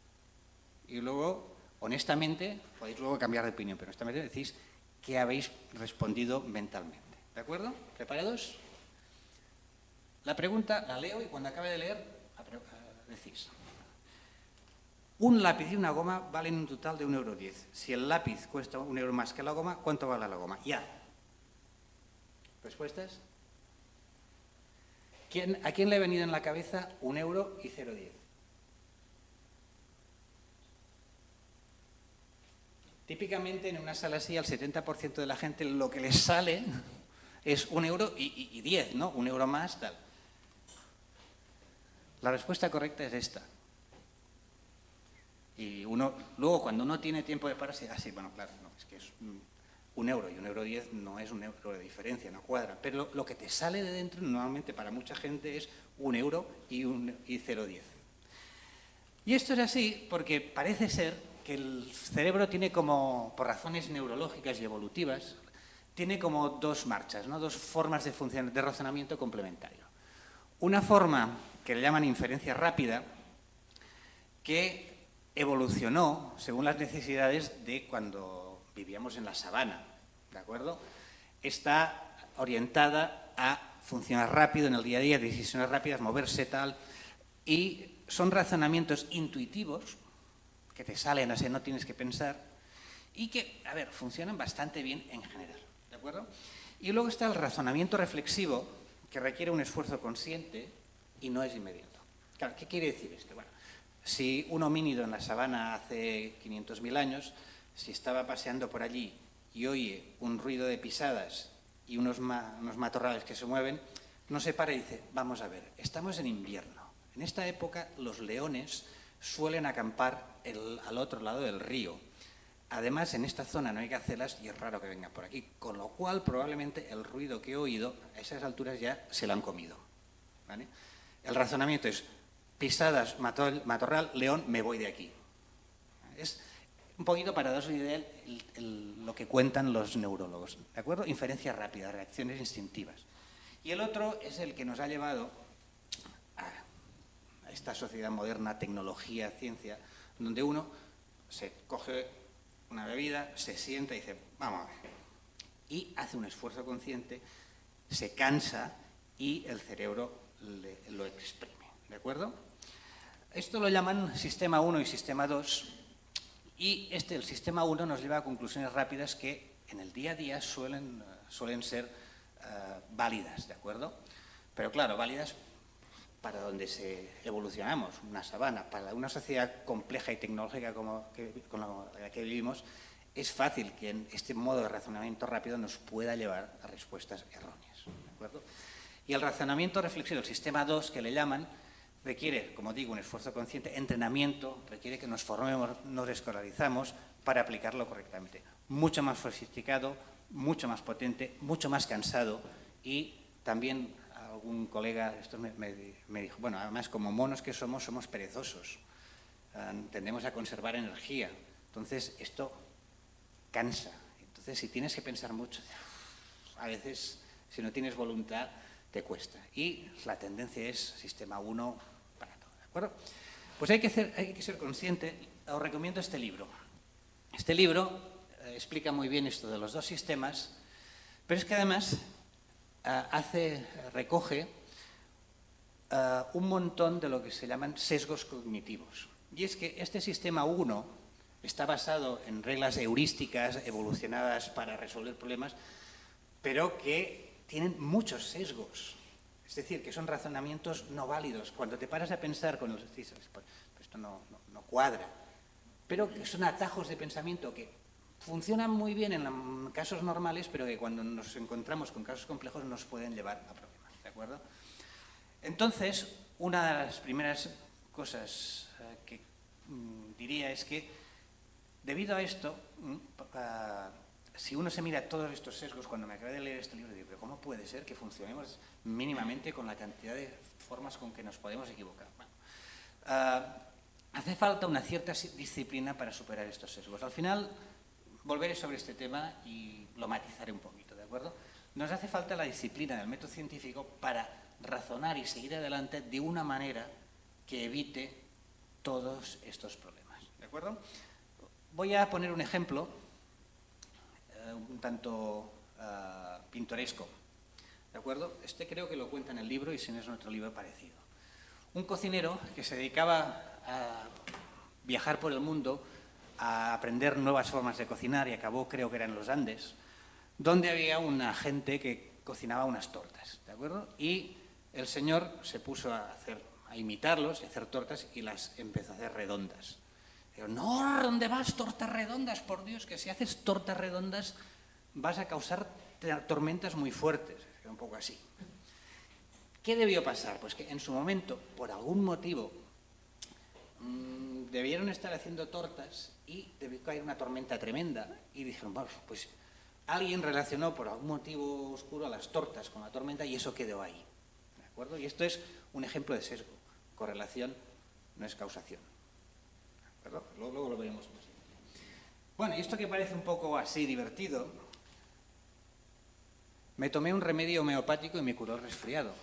Y luego, honestamente, podéis luego cambiar de opinión, pero honestamente decís que habéis respondido mentalmente. ¿De acuerdo? ¿Preparados? La pregunta la leo y cuando acabe de leer, decís. Un lápiz y una goma valen un total de 1,10 €. Si el lápiz cuesta 1 € más que la goma, ¿cuánto vale la goma? Ya. ¿Respuestas? ¿A quién le ha venido en la cabeza 1 € y 0,10? Típicamente en una sala así al 70% de la gente lo que les sale es 1 € y 10, ¿no? 1 € más, tal. La respuesta correcta es esta. Y luego cuando uno tiene tiempo de pararse, sí, bueno, claro, no, es que es 1 € y 1,10 € no es 1 € de diferencia, no cuadra. Pero lo que te sale de dentro normalmente para mucha gente es 1 € y 0,10. Y esto es así porque parece ser que el cerebro tiene como, por razones neurológicas y evolutivas, tiene como dos marchas, ¿no? Dos formas de razonamiento complementario. Una forma que le llaman inferencia rápida, que evolucionó según las necesidades de cuando vivíamos en la sabana, ¿de acuerdo? Está orientada a funcionar rápido en el día a día, decisiones rápidas, moverse tal, y son razonamientos intuitivos que te salen así, no tienes que pensar, y que, a ver, funcionan bastante bien en general, ¿de acuerdo? Y luego está el razonamiento reflexivo, que requiere un esfuerzo consciente y no es inmediato. Claro, ¿qué quiere decir esto? Bueno, si un homínido en la sabana hace 500.000 años, si estaba paseando por allí y oye un ruido de pisadas y unos matorrales que se mueven, no se para y dice, vamos a ver, estamos en invierno. En esta época los leones suelen acampar al otro lado del río. Además, en esta zona no hay gacelas y es raro que vengan por aquí, con lo cual probablemente el ruido que he oído a esas alturas ya se lo han comido. ¿Vale? El razonamiento es, pisadas, matorral, león, me voy de aquí. Es un poquito paradójico lo que cuentan los neurólogos, ¿de acuerdo? Inferencia rápida, reacciones instintivas. Y el otro es el que nos ha llevado a esta sociedad moderna, tecnología, ciencia, donde uno se coge una bebida, se sienta y dice, vamos a ver, y hace un esfuerzo consciente, se cansa y el cerebro lo exprime, ¿de acuerdo? Esto lo llaman sistema 1 y sistema 2, y el sistema 1 nos lleva a conclusiones rápidas que en el día a día suelen ser válidas, ¿de acuerdo? Pero claro, válidas para donde evolucionamos, una sabana, para una sociedad compleja y tecnológica con la que vivimos, es fácil que este modo de razonamiento rápido nos pueda llevar a respuestas erróneas, ¿de acuerdo? Y el razonamiento reflexivo, el sistema 2 que le llaman, requiere, como digo, un esfuerzo consciente, entrenamiento, requiere que nos formemos, nos escolarizamos para aplicarlo correctamente. Mucho más sofisticado, mucho más potente, mucho más cansado y también algún colega me dijo, bueno, además como monos que somos perezosos, tendemos a conservar energía, entonces esto cansa. Entonces si tienes que pensar mucho, a veces si no tienes voluntad te cuesta. Y la tendencia es sistema 1 para todo, ¿de acuerdo? Pues hay que ser consciente. Os recomiendo este libro. Este libro explica muy bien esto de los dos sistemas, pero es que además recoge un montón de lo que se llaman sesgos cognitivos. Y es que este sistema 1 está basado en reglas heurísticas evolucionadas para resolver problemas, pero que tienen muchos sesgos. Es decir, que son razonamientos no válidos. Cuando te paras a pensar con los dices, pues esto no cuadra. Pero que son atajos de pensamiento que funcionan muy bien en casos normales, pero que cuando nos encontramos con casos complejos nos pueden llevar a problemas, ¿de acuerdo? Entonces, una de las primeras cosas que diría es que, debido a esto, si uno se mira todos estos sesgos, cuando me acabé de leer este libro, digo, pero ¿cómo puede ser que funcionemos mínimamente con la cantidad de formas con que nos podemos equivocar? Bueno, hace falta una cierta disciplina para superar estos sesgos. Al final, volveré sobre este tema y lo matizaré un poquito, ¿de acuerdo? Nos hace falta la disciplina del método científico para razonar y seguir adelante de una manera que evite todos estos problemas, ¿de acuerdo? Voy a poner un ejemplo un tanto pintoresco, ¿de acuerdo? Este creo que lo cuenta en el libro y si no es otro libro parecido. Un cocinero que se dedicaba a viajar por el mundo a aprender nuevas formas de cocinar y acabó, creo que era en los Andes, donde había una gente que cocinaba unas tortas, ¿de acuerdo? Y el señor se puso a imitarlos y a hacer tortas y las empezó a hacer redondas. Digo, no, ¿dónde vas? Tortas redondas, por Dios, que si haces tortas redondas vas a causar tormentas muy fuertes. Un poco así. ¿Qué debió pasar? Pues que en su momento, por algún motivo, debieron estar haciendo tortas y debió caer una tormenta tremenda. Y dijeron, bueno, pues alguien relacionó por algún motivo oscuro a las tortas con la tormenta y eso quedó ahí. ¿De acuerdo? Y esto es un ejemplo de sesgo. Correlación no es causación. ¿De acuerdo? Luego lo veremos más. Bueno, y esto que parece un poco así divertido, me tomé un remedio homeopático y me curó el resfriado.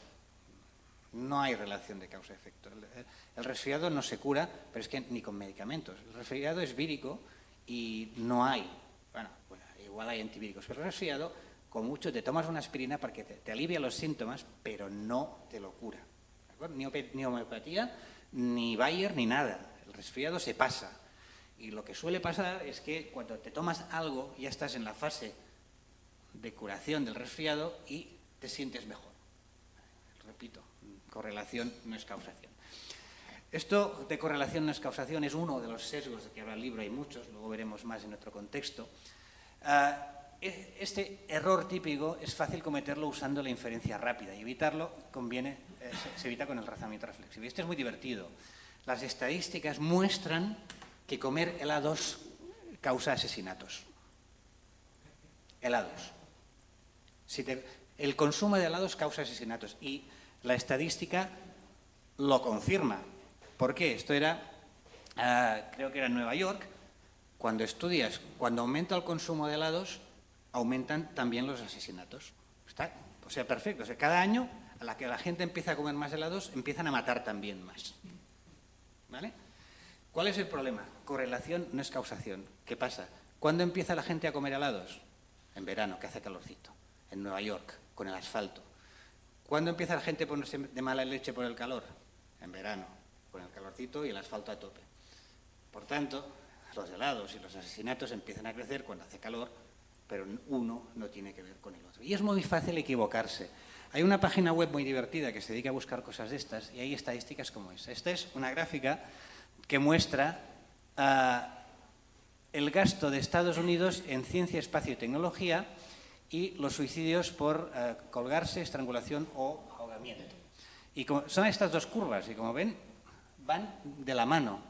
No hay relación de causa-efecto. El resfriado no se cura, pero es que ni con medicamentos. El resfriado es vírico y no hay, bueno, igual hay antivíricos, pero el resfriado, con mucho, te tomas una aspirina para que te alivia los síntomas, pero no te lo cura. ¿De acuerdo? Ni homeopatía, ni Bayer, ni nada. El resfriado se pasa. Y lo que suele pasar es que cuando te tomas algo ya estás en la fase de curación del resfriado y te sientes mejor. Repito, correlación no es causación. Esto de correlación no es causación es uno de los sesgos de que habla el libro, hay muchos, luego veremos más en otro contexto. Este error típico es fácil cometerlo usando la inferencia rápida y evitarlo se evita con el razonamiento reflexivo. Y esto es muy divertido. Las estadísticas muestran que comer helados causa asesinatos. Helados. El consumo de helados causa asesinatos y la estadística lo confirma. ¿Por qué? Esto era, creo que era en Nueva York, cuando estudias, cuando aumenta el consumo de helados, aumentan también los asesinatos. Está, o sea, perfecto. O sea, cada año, a la que la gente empieza a comer más helados, empiezan a matar también más. ¿Vale? ¿Cuál es el problema? Correlación no es causación. ¿Qué pasa? ¿Cuándo empieza la gente a comer helados? En verano, que hace calorcito. En Nueva York, con el asfalto. ¿Cuándo empieza la gente a ponerse de mala leche por el calor? En verano, con el calorcito y el asfalto a tope. Por tanto, los helados y los asesinatos empiezan a crecer cuando hace calor, pero uno no tiene que ver con el otro. Y es muy fácil equivocarse. Hay una página web muy divertida que se dedica a buscar cosas de estas y hay estadísticas como esta. Esta es una gráfica que muestra el gasto de Estados Unidos en ciencia, espacio y tecnología y los suicidios por colgarse, estrangulación o ahogamiento. Y son estas dos curvas y como ven, van de la mano.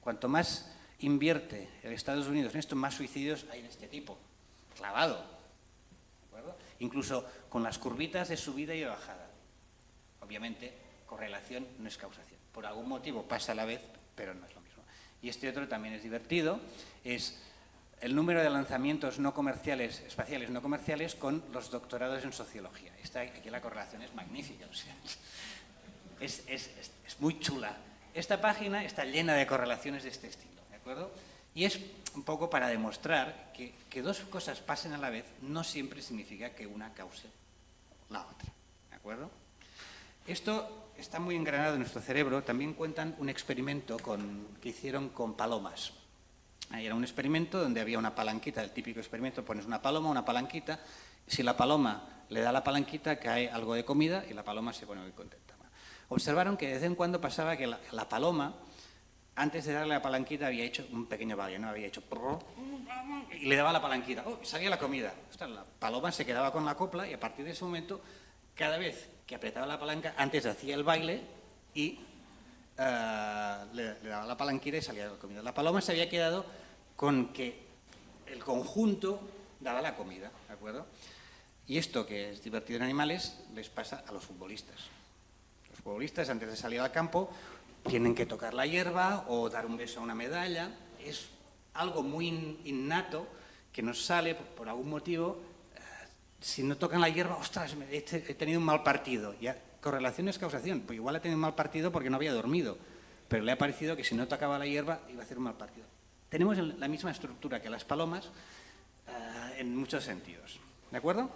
Cuanto más invierte el Estados Unidos en esto, más suicidios hay de este tipo. Clavado. ¿De acuerdo? Incluso con las curvitas de subida y de bajada. Obviamente, correlación no es causación. Por algún motivo pasa a la vez, pero no es lo mismo. Y este otro también es divertido, es el número de lanzamientos no comerciales, espaciales no comerciales con los doctorados en sociología. Aquí la correlación es magnífica, o sea, es muy chula. Esta página está llena de correlaciones de este estilo, ¿de acuerdo? Y es un poco para demostrar que dos cosas pasen a la vez no siempre significa que una cause la otra, ¿de acuerdo? Esto está muy engranado en nuestro cerebro. También cuentan un experimento que hicieron con palomas. Era un experimento donde había una palanquita, el típico experimento, pones una paloma, una palanquita, si la paloma le da la palanquita cae algo de comida y la paloma se pone muy contenta. Observaron que de vez en cuando pasaba que la paloma, antes de darle la palanquita, había hecho un pequeño baile, ¿no? Había hecho y le daba la palanquita, salía la comida. Ostras, la paloma se quedaba con la copla y a partir de ese momento, cada vez que apretaba la palanca, antes hacía el baile y le daba la palanquita y salía la comida. La paloma se había quedado con que el conjunto daba la comida, ¿de acuerdo? Y esto, que es divertido en animales, les pasa a los futbolistas. Los futbolistas, antes de salir al campo, tienen que tocar la hierba o dar un beso a una medalla. Es algo muy innato que nos sale por algún motivo. Si no tocan la hierba, ostras, he tenido un mal partido. Ya, correlación es causación. Pues igual ha tenido un mal partido porque no había dormido, pero le ha parecido que si no tocaba la hierba iba a hacer un mal partido. Tenemos la misma estructura que las palomas en muchos sentidos. ¿De acuerdo?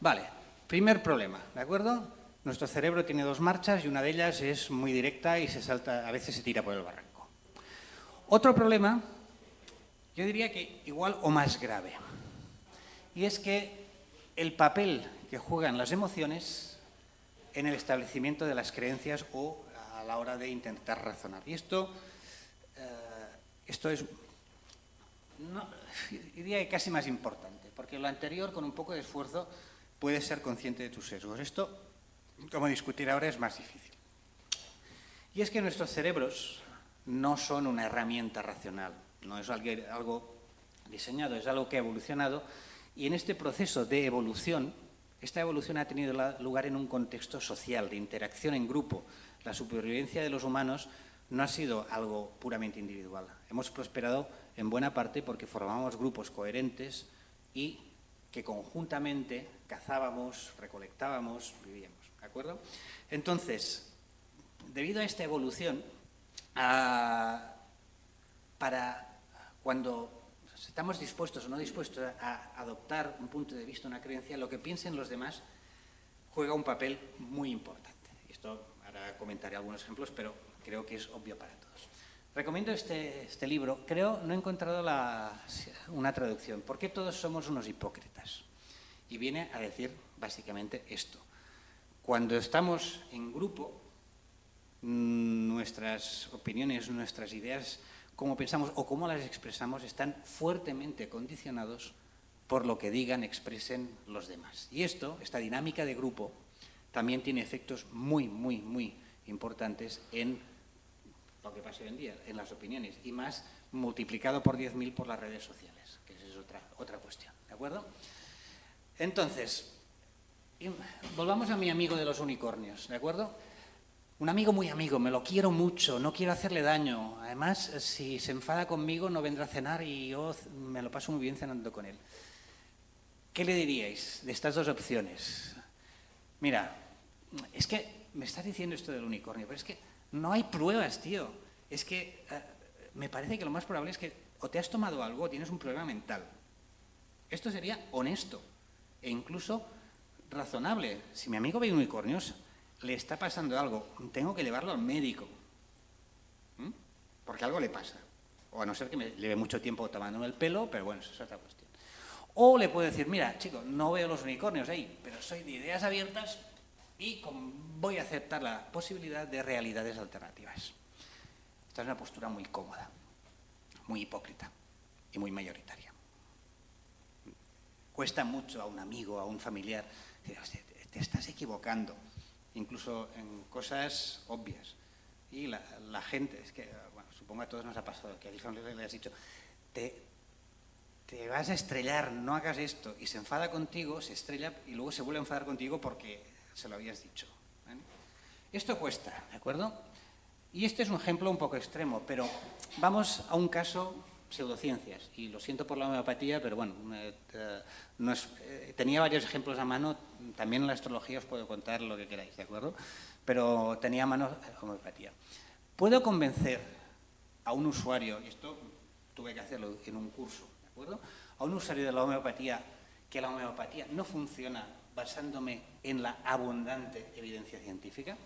Vale, primer problema, ¿de acuerdo? Nuestro cerebro tiene dos marchas y una de ellas es muy directa y se salta, a veces se tira por el barranco. Otro problema, yo diría que igual o más grave, y es que el papel que juegan las emociones en el establecimiento de las creencias o a la hora de intentar razonar. Y esto es, no, diría que casi más importante, porque lo anterior, con un poco de esfuerzo, puedes ser consciente de tus sesgos. Esto, como discutir ahora, es más difícil. Y es que nuestros cerebros no son una herramienta racional, no es algo diseñado, es algo que ha evolucionado, y en este proceso de evolución, esta evolución ha tenido lugar en un contexto social, de interacción en grupo. La supervivencia de los humanos no ha sido algo puramente individual. Hemos prosperado en buena parte porque formábamos grupos coherentes y que conjuntamente cazábamos, recolectábamos, vivíamos. ¿De acuerdo? Entonces, debido a esta evolución, para cuando estamos dispuestos o no dispuestos a adoptar un punto de vista, una creencia, lo que piensen los demás juega un papel muy importante. Esto ahora comentaré algunos ejemplos, pero creo que es obvio para todos. Recomiendo este libro. No he encontrado una traducción. ¿Por qué todos somos unos hipócritas? y viene a decir básicamente esto. Cuando estamos en grupo, nuestras opiniones, nuestras ideas, cómo pensamos o cómo las expresamos, están fuertemente condicionados por lo que digan, expresen los demás. Y esta dinámica de grupo, también tiene efectos muy, muy, muy importantes en lo que pasa hoy en día, en las opiniones, y más multiplicado por 10.000 por las redes sociales, que esa es otra cuestión, ¿de acuerdo? Entonces, volvamos a mi amigo de los unicornios, ¿de acuerdo? Un amigo muy amigo, me lo quiero mucho, no quiero hacerle daño. Además, si se enfada conmigo, no vendrá a cenar y yo me lo paso muy bien cenando con él. ¿Qué le diríais de estas dos opciones? Mira, es que me estás diciendo esto del unicornio, pero es que no hay pruebas, tío. Es que me parece que lo más probable es que o te has tomado algo o tienes un problema mental. Esto sería honesto e incluso razonable. Si mi amigo ve unicornios, le está pasando algo, tengo que llevarlo al médico. Porque algo le pasa. O a no ser que me lleve mucho tiempo tomándome el pelo, pero bueno, eso es otra cuestión. O le puedo decir, mira, chico, no veo los unicornios ahí, pero soy de ideas abiertas y voy a aceptar la posibilidad de realidades alternativas. Esta es una postura muy cómoda, muy hipócrita y muy mayoritaria. Cuesta mucho a un amigo, a un familiar, decir, te estás equivocando, incluso en cosas obvias. Y la gente, es que, bueno, supongo a todos nos ha pasado, que a alguien le has dicho, te vas a estrellar, no hagas esto, y se enfada contigo, se estrella y luego se vuelve a enfadar contigo porque se lo habías dicho. ¿Vale? Esto cuesta, ¿de acuerdo? Y este es un ejemplo un poco extremo, pero vamos a un caso pseudociencias, y lo siento por la homeopatía, pero bueno, tenía varios ejemplos a mano, también en la astrología os puedo contar lo que queráis, ¿de acuerdo? Pero tenía a mano homeopatía. ¿Puedo convencer a un usuario, y esto tuve que hacerlo en un curso, ¿de acuerdo? A un usuario de la homeopatía, que la homeopatía no funciona basándome en la abundante evidencia científica?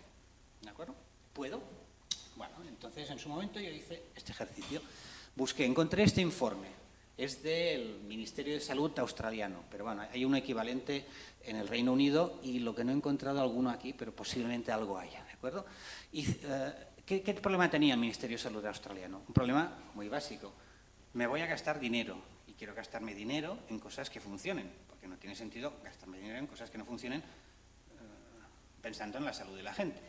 ¿De acuerdo? ¿Puedo? Bueno, entonces en su momento yo hice este ejercicio. Encontré este informe, es del Ministerio de Salud australiano, pero bueno, hay un equivalente en el Reino Unido y lo que no he encontrado alguno aquí, pero posiblemente algo haya, ¿de acuerdo? Y, ¿qué problema tenía el Ministerio de Salud australiano? Un problema muy básico. Me voy a gastar dinero y quiero gastarme dinero en cosas que funcionen, porque no tiene sentido gastarme dinero en cosas que no funcionen pensando en la salud de la gente.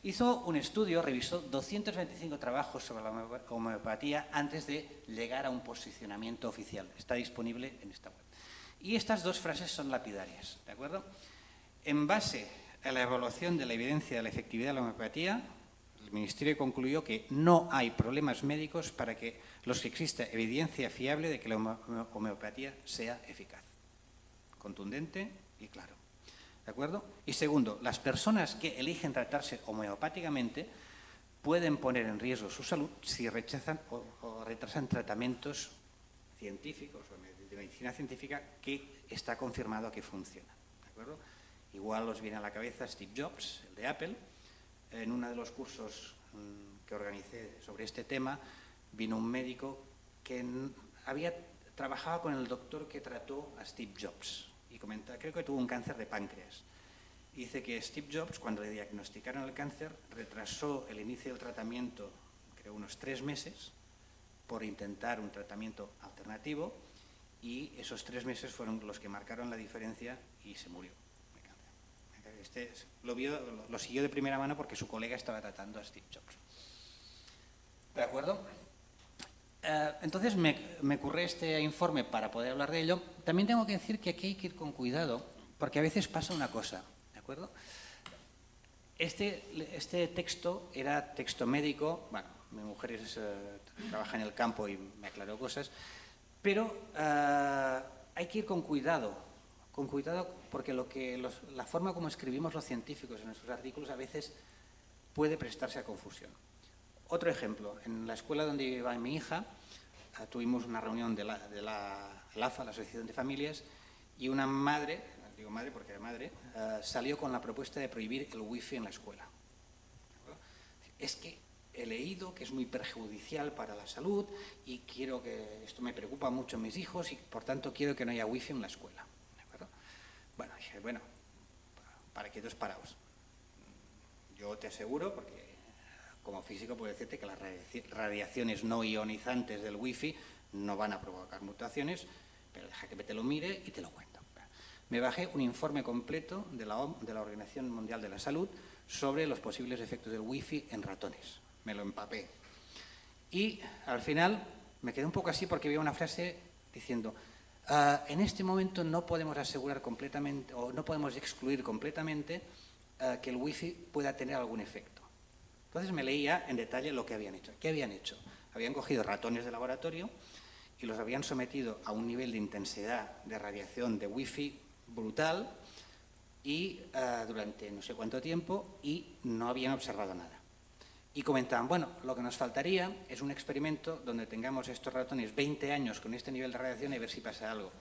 Hizo un estudio, revisó 225 trabajos sobre la homeopatía antes de llegar a un posicionamiento oficial. Está disponible en esta web. Y estas dos frases son lapidarias, ¿de acuerdo? En base a la evaluación de la evidencia de la efectividad de la homeopatía, el Ministerio concluyó que no hay problemas médicos para que los que exista evidencia fiable de que la homeopatía sea eficaz. Contundente y claro. ¿De acuerdo? Y segundo, las personas que eligen tratarse homeopáticamente pueden poner en riesgo su salud si rechazan o retrasan tratamientos científicos o de medicina científica que está confirmado que funcionan. ¿De acuerdo? Igual os viene a la cabeza Steve Jobs, el de Apple. En uno de los cursos que organicé sobre este tema, vino un médico que trabajaba con el doctor que trató a Steve Jobs. Y comenta, creo que tuvo un cáncer de páncreas. Y dice que Steve Jobs, cuando le diagnosticaron el cáncer, retrasó el inicio del tratamiento, creo, unos 3 meses, por intentar un tratamiento alternativo, y esos 3 meses fueron los que marcaron la diferencia y se murió de cáncer. Lo siguió de primera mano porque su colega estaba tratando a Steve Jobs. ¿De acuerdo? Entonces me ocurre este informe para poder hablar de ello. También tengo que decir que aquí hay que ir con cuidado, porque a veces pasa una cosa, ¿de acuerdo? Este texto era texto médico, bueno, mi mujer trabaja en el campo y me aclaró cosas, pero hay que ir con cuidado porque la forma como escribimos los científicos en nuestros artículos a veces puede prestarse a confusión. Otro ejemplo, en la escuela donde iba mi hija, tuvimos una reunión de la AFA, la Asociación de Familias, y una madre, digo madre porque era madre, salió con la propuesta de prohibir el wifi en la escuela. Es que he leído que es muy perjudicial para la salud y quiero que esto me preocupa mucho en mis hijos y por tanto quiero que no haya wifi en la escuela. ¿De acuerdo? dije, bueno, para quietos paraos. Yo te aseguro, porque como físico puedo decirte que las radiaciones no ionizantes del wifi no van a provocar mutaciones, pero deja que te lo mire y te lo cuento. Me bajé un informe completo de la Organización Mundial de la Salud sobre los posibles efectos del wifi en ratones. Me lo empapé. Y al final me quedé un poco así porque había una frase diciendo, en este momento no podemos asegurar completamente o no podemos excluir completamente que el wifi pueda tener algún efecto. Entonces me leía en detalle lo que habían hecho. ¿Qué habían hecho? Habían cogido ratones de laboratorio y los habían sometido a un nivel de intensidad de radiación de wifi brutal y durante no sé cuánto tiempo y no habían observado nada. Y comentaban, bueno, lo que nos faltaría es un experimento donde tengamos estos ratones 20 años con este nivel de radiación y ver si pasa algo.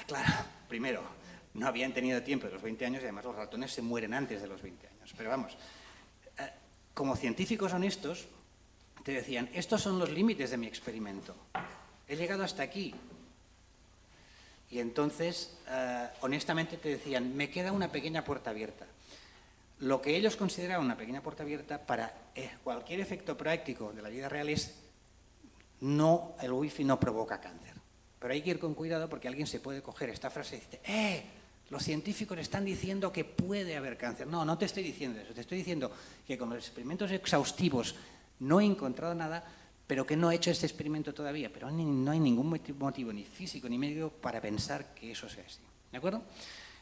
Claro, primero, no habían tenido tiempo de los 20 años y además los ratones se mueren antes de los 20 años. Pero vamos, como científicos honestos, te decían, estos son los límites de mi experimento. He llegado hasta aquí. Y entonces, honestamente te decían, me queda una pequeña puerta abierta. Lo que ellos consideraban una pequeña puerta abierta para cualquier efecto práctico de la vida real es, el wifi no provoca cáncer. Pero hay que ir con cuidado porque alguien se puede coger esta frase y decir, los científicos están diciendo que puede haber cáncer. No, no te estoy diciendo eso, te estoy diciendo que con los experimentos exhaustivos no he encontrado nada, pero que no he hecho este experimento todavía. Pero no hay ningún motivo, ni físico ni médico, para pensar que eso sea así. ¿De acuerdo?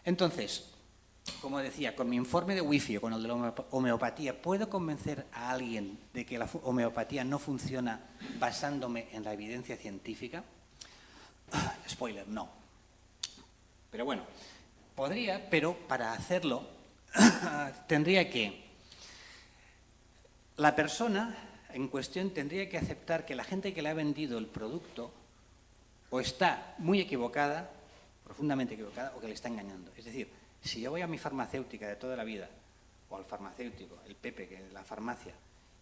Entonces, como decía, con mi informe de wifi o con el de la homeopatía, ¿puedo convencer a alguien de que la homeopatía no funciona basándome en la evidencia científica? Spoiler, no. Pero bueno, podría, pero para hacerlo tendría que... La persona en cuestión tendría que aceptar que la gente que le ha vendido el producto o está muy equivocada, profundamente equivocada, o que le está engañando. Es decir, si yo voy a mi farmacéutica de toda la vida, o al farmacéutico, el Pepe, que es de la farmacia,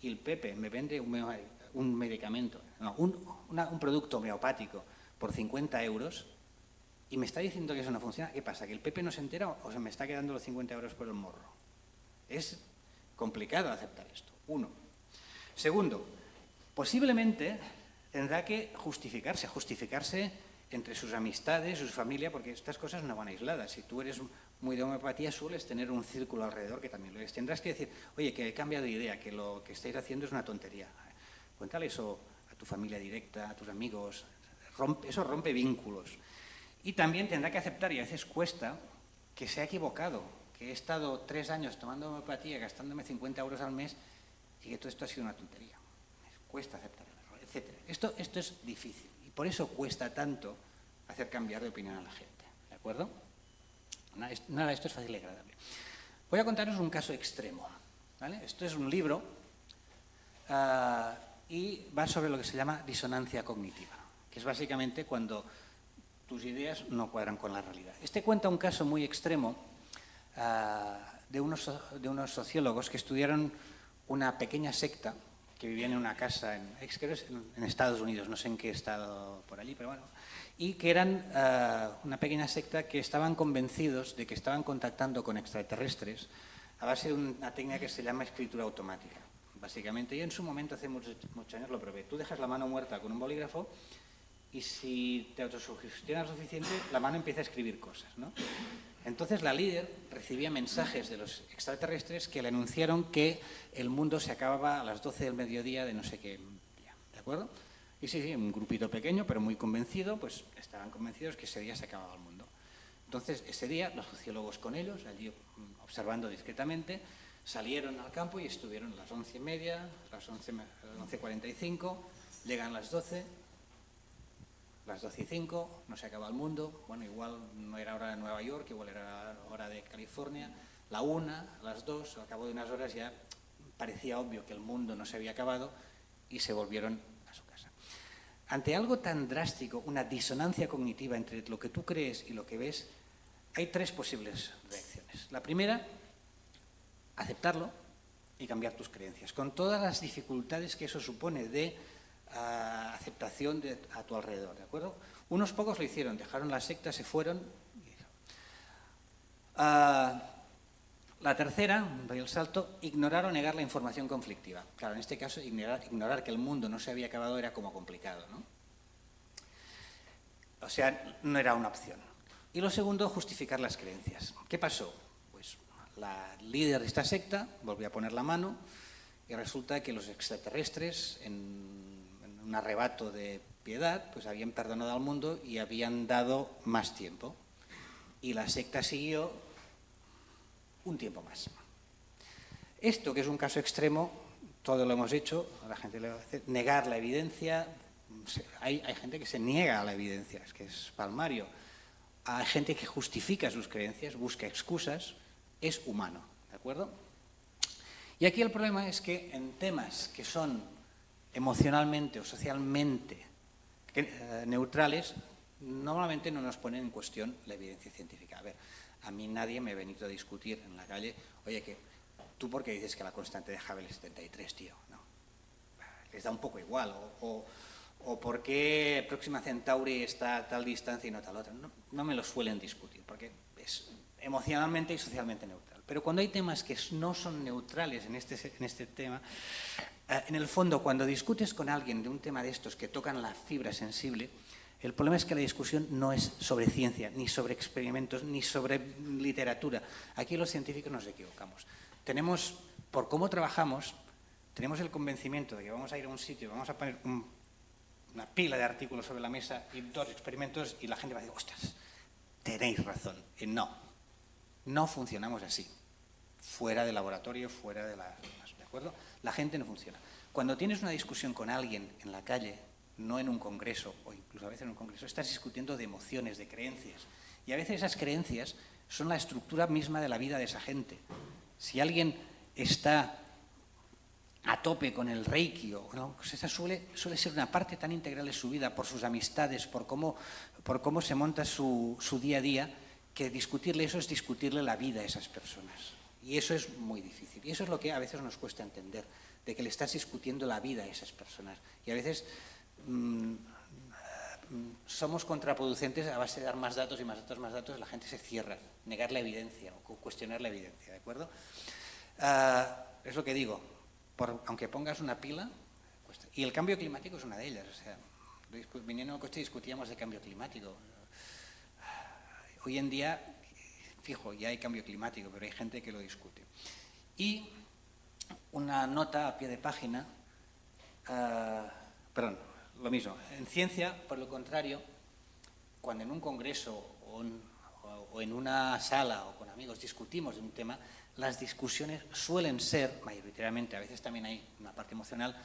y el Pepe me vende un medicamento, no, un producto homeopático por 50 euros, y me está diciendo que eso no funciona, ¿qué pasa? ¿Que el Pepe no se entera o se me está quedando los 50 euros por el morro? Es complicado aceptar esto, uno. Segundo, posiblemente tendrá que justificarse entre sus amistades, su familia, porque estas cosas no van aisladas. Si tú eres muy de homeopatía, sueles tener un círculo alrededor que también lo es. Tendrás que decir, oye, que he cambiado de idea, que lo que estáis haciendo es una tontería. Cuéntale eso a tu familia directa, a tus amigos. Eso rompe vínculos. Y también tendrá que aceptar, y a veces cuesta, que se ha equivocado, que he estado 3 años tomando homeopatía, gastándome 50 euros al mes, y que todo esto ha sido una tontería. Cuesta aceptar el error, etc. Esto es difícil, y por eso cuesta tanto hacer cambiar de opinión a la gente. ¿De acuerdo? Nada, esto es fácil y agradable. Voy a contaros un caso extremo. ¿Vale? Esto es un libro y va sobre lo que se llama disonancia cognitiva, que es básicamente cuando tus ideas no cuadran con la realidad. Este cuenta un caso muy extremo de unos sociólogos que estudiaron una pequeña secta que vivían en una casa en Estados Unidos, no sé en qué estado por allí, pero bueno, y que eran una pequeña secta que estaban convencidos de que estaban contactando con extraterrestres a base de una técnica que se llama escritura automática, básicamente. Yo en su momento, hace muchos años, lo probé. Tú dejas la mano muerta con un bolígrafo y si te autosugestionas lo suficiente, la mano empieza a escribir cosas, ¿no? Entonces la líder recibía mensajes de los extraterrestres que le anunciaron que el mundo se acababa a las 12 del mediodía de no sé qué día, ¿de acuerdo? Y sí, un grupito pequeño, pero muy convencido, pues estaban convencidos que ese día se acababa el mundo. Entonces, ese día, los sociólogos con ellos, allí observando discretamente, salieron al campo y estuvieron a las 11:30, las 11:45, llegan las 12, las 12:05, no se acaba el mundo, bueno, igual no era hora de Nueva York, igual era hora de California, la 1, las 2, al cabo de unas horas ya parecía obvio que el mundo no se había acabado y se volvieron a su casa. Ante algo tan drástico, una disonancia cognitiva entre lo que tú crees y lo que ves, hay 3 posibles reacciones. La primera, aceptarlo y cambiar tus creencias, con todas las dificultades que eso supone de aceptación a tu alrededor, ¿de acuerdo? Unos pocos lo hicieron, dejaron la secta, se fueron. La tercera, doy el salto, ignorar o negar la información conflictiva. Claro, en este caso, ignorar que el mundo no se había acabado era como complicado, ¿no? O sea, no era una opción. Y lo segundo, justificar las creencias. ¿Qué pasó? Pues la líder de esta secta volvió a poner la mano y resulta que los extraterrestres, en un arrebato de piedad, pues habían perdonado al mundo y habían dado más tiempo. Y la secta siguió un tiempo más. Esto, que es un caso extremo, todo lo hemos hecho, a la gente le va a hacer negar la evidencia. Hay gente que se niega a la evidencia, es que es palmario. Hay gente que justifica sus creencias, busca excusas, es humano, ¿de acuerdo? Y aquí el problema es que en temas que son emocionalmente o socialmente neutrales, normalmente no nos ponen en cuestión la evidencia científica. A ver, a mí nadie me ha venido a discutir en la calle, oye, que ¿tú por qué dices que la constante de Hubble es 73, tío? No. Les da un poco igual. O ¿por qué Próxima Centauri está a tal distancia y no a tal otra? No me lo suelen discutir, porque es emocionalmente y socialmente neutral. Pero cuando hay temas que no son neutrales en este tema, en el fondo, cuando discutes con alguien de un tema de estos que tocan la fibra sensible, el problema es que la discusión no es sobre ciencia, ni sobre experimentos, ni sobre literatura. Aquí los científicos nos equivocamos. Tenemos, por cómo trabajamos, tenemos el convencimiento de que vamos a ir a un sitio, vamos a poner una pila de artículos sobre la mesa y 2 experimentos y la gente va a decir, ostras, tenéis razón. Y no funcionamos así. Fuera del laboratorio, fuera de las... ¿De acuerdo? La gente no funciona. Cuando tienes una discusión con alguien en la calle, no en un congreso, o incluso a veces en un congreso, estás discutiendo de emociones, de creencias. Y a veces esas creencias son la estructura misma de la vida de esa gente. Si alguien está a tope con el Reiki, ¿no? Pues esa suele ser una parte tan integral de su vida, por sus amistades, por cómo se monta su día a día, que discutirle eso es discutirle la vida a esas personas. Y eso es muy difícil. Y eso es lo que a veces nos cuesta entender, de que le estás discutiendo la vida a esas personas. Y a veces somos contraproducentes a base de dar más datos y más datos, más datos, la gente se cierra, negar la evidencia o cuestionar la evidencia, ¿de acuerdo? Es lo que digo, aunque pongas una pila, cuesta. Y el cambio climático es una de ellas, o sea, viniendo al coche discutíamos de cambio climático. Hoy en día, fijo, ya hay cambio climático, pero hay gente que lo discute. Y una nota a pie de página, lo mismo. En ciencia, por lo contrario, cuando en un congreso o en una sala o con amigos discutimos de un tema, las discusiones suelen ser, mayoritariamente, a veces también hay una parte emocional,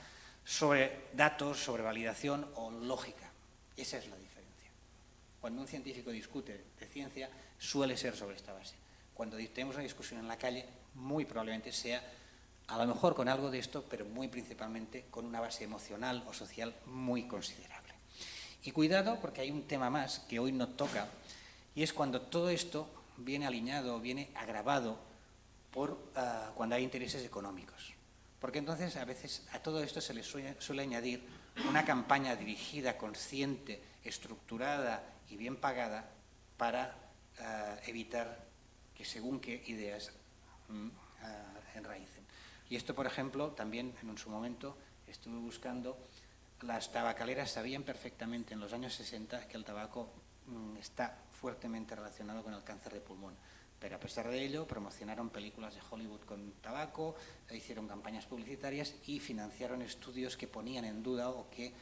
sobre datos, sobre validación o lógica. Esa es la diferencia. Cuando un científico discute de ciencia, suele ser sobre esta base. Cuando tenemos una discusión en la calle, muy probablemente sea a lo mejor con algo de esto, pero muy principalmente con una base emocional o social muy considerable. Y cuidado, porque hay un tema más que hoy no toca, y es cuando todo esto viene alineado, viene agravado por cuando hay intereses económicos. Porque entonces a veces a todo esto se le suele añadir una campaña dirigida, consciente, estructurada y bien pagada para evitar que según qué ideas enraícen. Y esto, por ejemplo, también en su momento estuve buscando, las tabacaleras sabían perfectamente en los años 60 que el tabaco está fuertemente relacionado con el cáncer de pulmón. Pero a pesar de ello, promocionaron películas de Hollywood con tabaco, hicieron campañas publicitarias y financiaron estudios que ponían en duda o que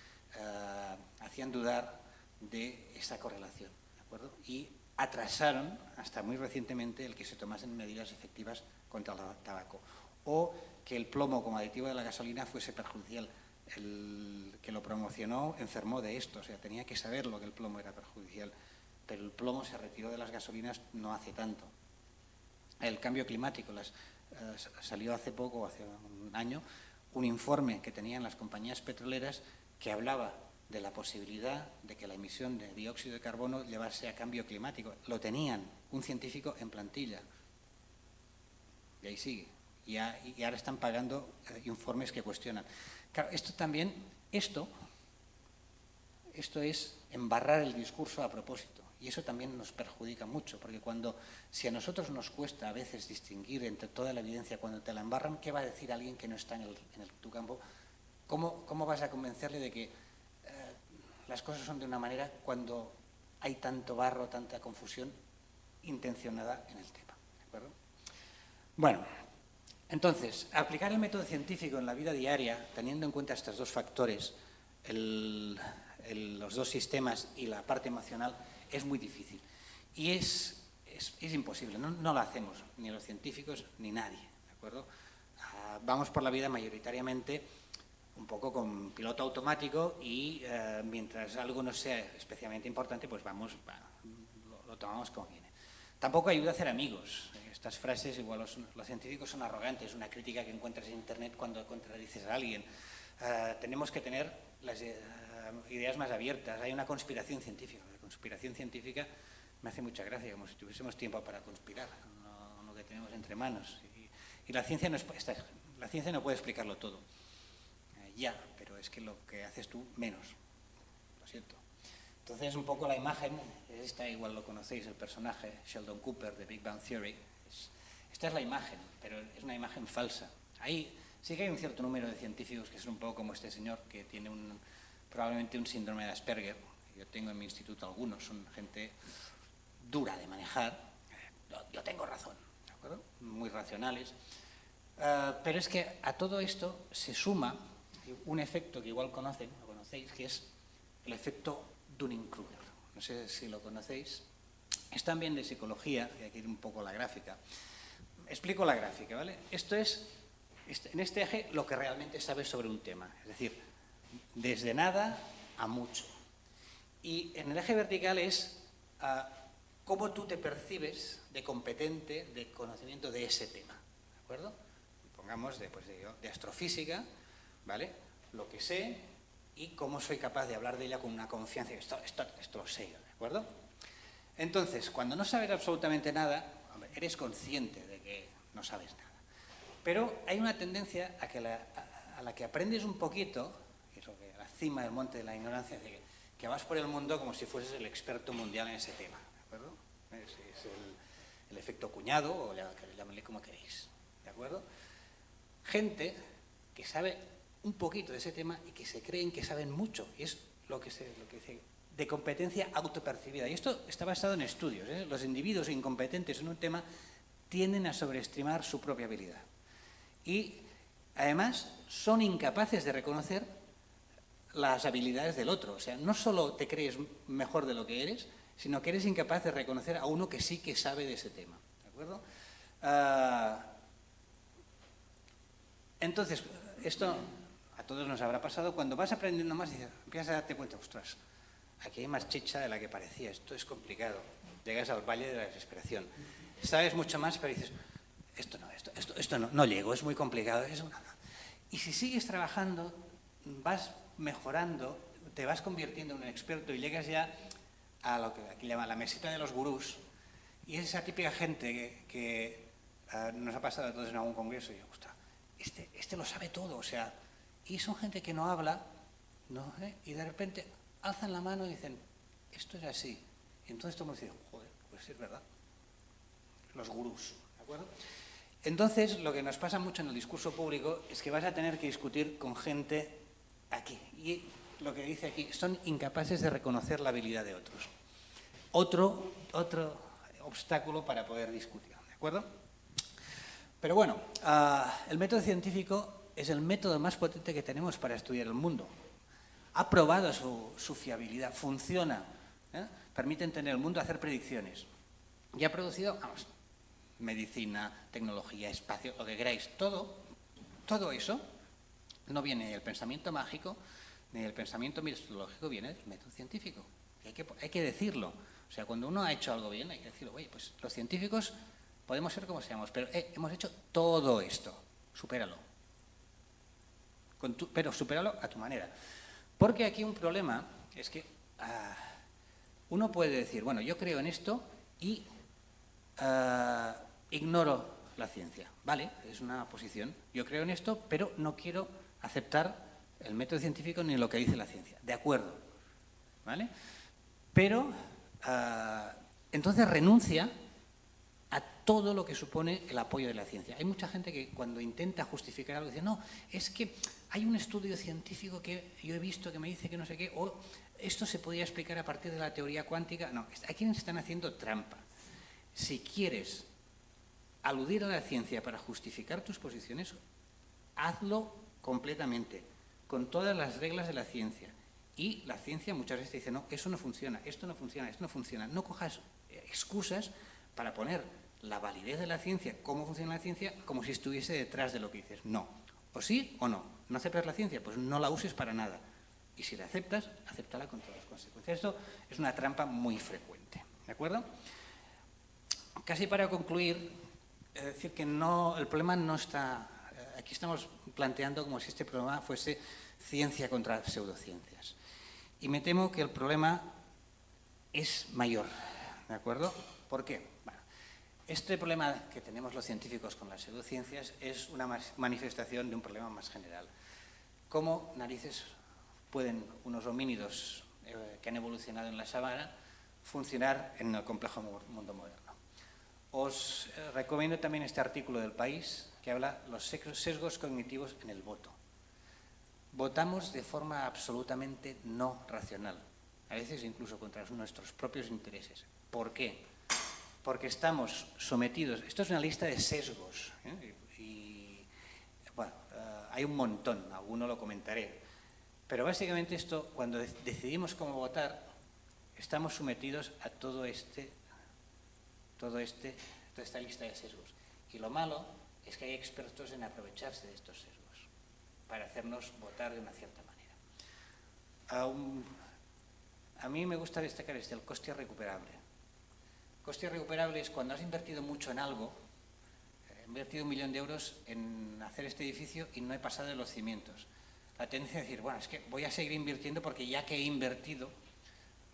hacían dudar de esa correlación, ¿de acuerdo? Y atrasaron, hasta muy recientemente, el que se tomasen medidas efectivas contra el tabaco. O que el plomo como aditivo de la gasolina fuese perjudicial. El que lo promocionó enfermó de esto, o sea, tenía que saberlo que el plomo era perjudicial. Pero el plomo se retiró de las gasolinas no hace tanto. El cambio climático, salió hace poco, hace un año, un informe que tenían las compañías petroleras que hablaba de la posibilidad de que la emisión de dióxido de carbono llevase a cambio climático. Lo tenían un científico en plantilla. Y ahí sigue. Y ahora están pagando informes que cuestionan. Claro, esto es embarrar el discurso a propósito. Y eso también nos perjudica mucho, porque si a nosotros nos cuesta a veces distinguir entre toda la evidencia cuando te la embarran, ¿qué va a decir alguien que no está en tu campo? ¿Cómo vas a convencerle de que las cosas son de una manera cuando hay tanto barro, tanta confusión intencionada en el tema? ¿De acuerdo? Bueno, entonces, aplicar el método científico en la vida diaria, teniendo en cuenta estos dos factores, los dos sistemas y la parte emocional, es muy difícil. Y es imposible, no lo hacemos, ni los científicos ni nadie, ¿de acuerdo? Vamos por la vida mayoritariamente un poco con piloto automático y mientras algo no sea especialmente importante, pues lo tomamos como viene. Tampoco ayuda a hacer amigos. Estas frases, igual los científicos son arrogantes, una crítica que encuentras en Internet cuando contradices a alguien. Tenemos que tener las ideas más abiertas. Hay una conspiración científica. La conspiración científica me hace mucha gracia, como si tuviésemos tiempo para conspirar, no lo que tenemos entre manos. Y la ciencia no puede explicarlo todo. Pero es que lo que haces tú, menos. Lo siento. Entonces, un poco la imagen, esta igual lo conocéis, el personaje Sheldon Cooper de Big Bang Theory. Esta es la imagen, pero es una imagen falsa. Ahí sí que hay un cierto número de científicos que son un poco como este señor, que tiene probablemente un síndrome de Asperger. Yo tengo en mi instituto algunos, son gente dura de manejar. Yo tengo razón, ¿de acuerdo? Muy racionales. Pero es que a todo esto se suma un efecto que igual lo conocéis, que es el efecto Dunning-Kruger. No sé si lo conocéis. Es también de psicología, y aquí un poco la gráfica. Explico la gráfica, ¿vale? Esto es, en este eje, lo que realmente sabes sobre un tema. Es decir, desde nada a mucho. Y en el eje vertical es cómo tú te percibes de competente, de conocimiento de ese tema. ¿De acuerdo? Pongamos de astrofísica, ¿vale? Lo que sé y cómo soy capaz de hablar de ella con una confianza. Esto lo sé yo, ¿de acuerdo? Entonces, cuando no sabes absolutamente nada, eres consciente de que no sabes nada. Pero hay una tendencia a la que aprendes un poquito, que es lo que la cima del monte de la ignorancia, de que vas por el mundo como si fueses el experto mundial en ese tema, ¿de acuerdo? Es el efecto cuñado, o llámale como queréis, ¿de acuerdo? Gente que sabe un poquito de ese tema y que se creen que saben mucho, y es lo que dice de competencia autopercibida. Y esto está basado en estudios, ¿eh? Los individuos incompetentes en un tema tienden a sobreestimar su propia habilidad. Y, además, son incapaces de reconocer las habilidades del otro. O sea, no solo te crees mejor de lo que eres, sino que eres incapaz de reconocer a uno que sí que sabe de ese tema. ¿De acuerdo? Entonces, esto a todos nos habrá pasado. Cuando vas aprendiendo más, empiezas a darte cuenta, ostras, aquí hay más chicha de la que parecía, esto es complicado. Llegas al valle de la desesperación. Sabes mucho más, pero dices, esto no llego, es muy complicado. Y si sigues trabajando, vas mejorando, te vas convirtiendo en un experto y llegas ya a lo que aquí llaman la meseta de los gurús. Y es esa típica gente que nos ha pasado a todos en algún congreso y yo, ostras, este lo sabe todo, o sea, y son gente que no habla, ¿no? Y de repente alzan la mano y dicen, esto es así. Y entonces todo el mundo dice, joder, pues es verdad. Los gurús, ¿de acuerdo? Entonces, lo que nos pasa mucho en el discurso público es que vas a tener que discutir con gente aquí. Y lo que dice aquí, son incapaces de reconocer la habilidad de otros. Otro obstáculo para poder discutir, ¿de acuerdo? Pero bueno, el método científico es el método más potente que tenemos para estudiar el mundo. Ha probado su fiabilidad, funciona, permite entender el mundo, hacer predicciones. Y ha producido, medicina, tecnología, espacio, lo que queráis. Todo eso no viene del pensamiento mágico ni del pensamiento metodológico, viene del método científico. Hay que decirlo. O sea, cuando uno ha hecho algo bien, hay que decirlo, oye, pues los científicos podemos ser como seamos, pero hemos hecho todo esto. Supéralo. Pero supéralo a tu manera. Porque aquí un problema es que uno puede decir, bueno, yo creo en esto y ignoro la ciencia. Vale, es una posición. Yo creo en esto, pero no quiero aceptar el método científico ni lo que dice la ciencia. De acuerdo. ¿Vale? Pero entonces renuncia a todo lo que supone el apoyo de la ciencia. Hay mucha gente que cuando intenta justificar algo dice, no, es que hay un estudio científico que yo he visto que me dice que no sé qué, o esto se podría explicar a partir de la teoría cuántica. No, aquí están haciendo trampa. Si quieres aludir a la ciencia para justificar tus posiciones, hazlo completamente, con todas las reglas de la ciencia. Y la ciencia muchas veces te dice, no, eso no funciona, esto no funciona, esto no funciona. No cojas excusas para poner la validez de la ciencia, cómo funciona la ciencia, como si estuviese detrás de lo que dices. No, o sí o no. ¿No aceptas la ciencia? Pues no la uses para nada. Y si la aceptas, acéptala con todas las consecuencias. Esto es una trampa muy frecuente, ¿de acuerdo? Casi para concluir, es decir que no, el problema no está... Aquí estamos planteando como si este problema fuese ciencia contra pseudociencias. Y me temo que el problema es mayor, ¿de acuerdo? ¿Por qué? Bueno, este problema que tenemos los científicos con las pseudociencias es una manifestación de un problema más general. ¿Cómo narices pueden unos homínidos que han evolucionado en la sabana funcionar en el complejo mundo moderno? Os recomiendo también este artículo del País que habla de los sesgos cognitivos en el voto. Votamos de forma absolutamente no racional, a veces incluso contra nuestros propios intereses. ¿Por qué? Porque estamos sometidos... Esto es una lista de sesgos, y bueno, hay un montón, alguno lo comentaré. Pero básicamente esto, cuando decidimos cómo votar, estamos sometidos a toda esta lista de sesgos. Y lo malo es que hay expertos en aprovecharse de estos sesgos para hacernos votar de una cierta manera. A mí me gusta destacar el coste recuperable. Coste recuperable es cuando has invertido mucho en algo, he invertido 1 millón de euros en hacer este edificio y no he pasado de los cimientos. La tendencia es decir, bueno, es que voy a seguir invirtiendo porque ya que he invertido,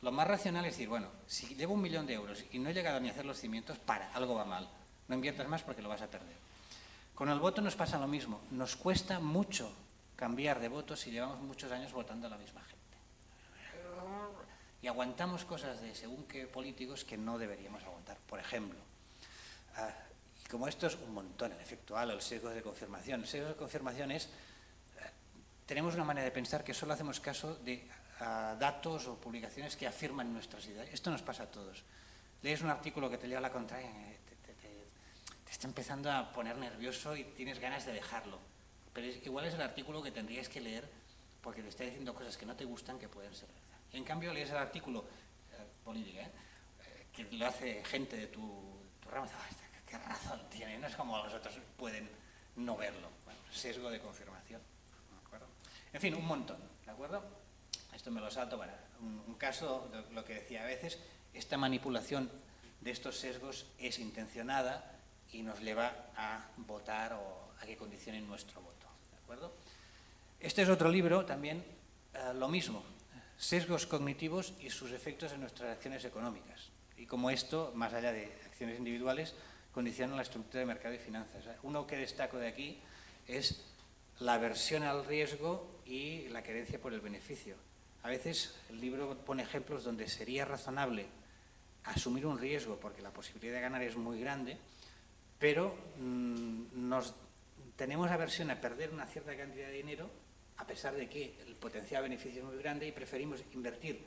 lo más racional es decir, bueno, si llevo 1 millón de euros y no he llegado ni a hacer los cimientos, algo va mal. No inviertas más porque lo vas a perder. Con el voto nos pasa lo mismo. Nos cuesta mucho cambiar de voto si llevamos muchos años votando a la misma gente. Y aguantamos cosas de según qué políticos que no deberíamos aguantar. Por ejemplo, y como esto es un montón, el efecto halo, el sesgo de confirmación. El sesgo de confirmación es, tenemos una manera de pensar que solo hacemos caso de datos o publicaciones que afirman nuestras ideas. Esto nos pasa a todos. Lees un artículo que te lleva a la contraria, te está empezando a poner nervioso y tienes ganas de dejarlo. Pero igual es el artículo que tendrías que leer porque te está diciendo cosas que no te gustan que pueden ser verdad. En cambio, lees el artículo político, que lo hace gente de tu ramo, y dices, ¿qué razón tiene? No es como los otros pueden no verlo. Bueno, sesgo de confirmación. ¿De acuerdo? En fin, un montón. ¿De acuerdo? Esto me lo salto para un caso de lo que decía a veces. Esta manipulación de estos sesgos es intencionada y nos lleva a votar o a que condicionen nuestro voto. ¿De acuerdo? Este es otro libro también, lo mismo. Sesgos cognitivos y sus efectos en nuestras acciones económicas. Y como esto, más allá de acciones individuales, condicionan la estructura de mercado y finanzas. Uno que destaco de aquí es la aversión al riesgo y la querencia por el beneficio. A veces el libro pone ejemplos donde sería razonable asumir un riesgo porque la posibilidad de ganar es muy grande, pero tenemos aversión a perder una cierta cantidad de dinero a pesar de que el potencial beneficio es muy grande y preferimos invertir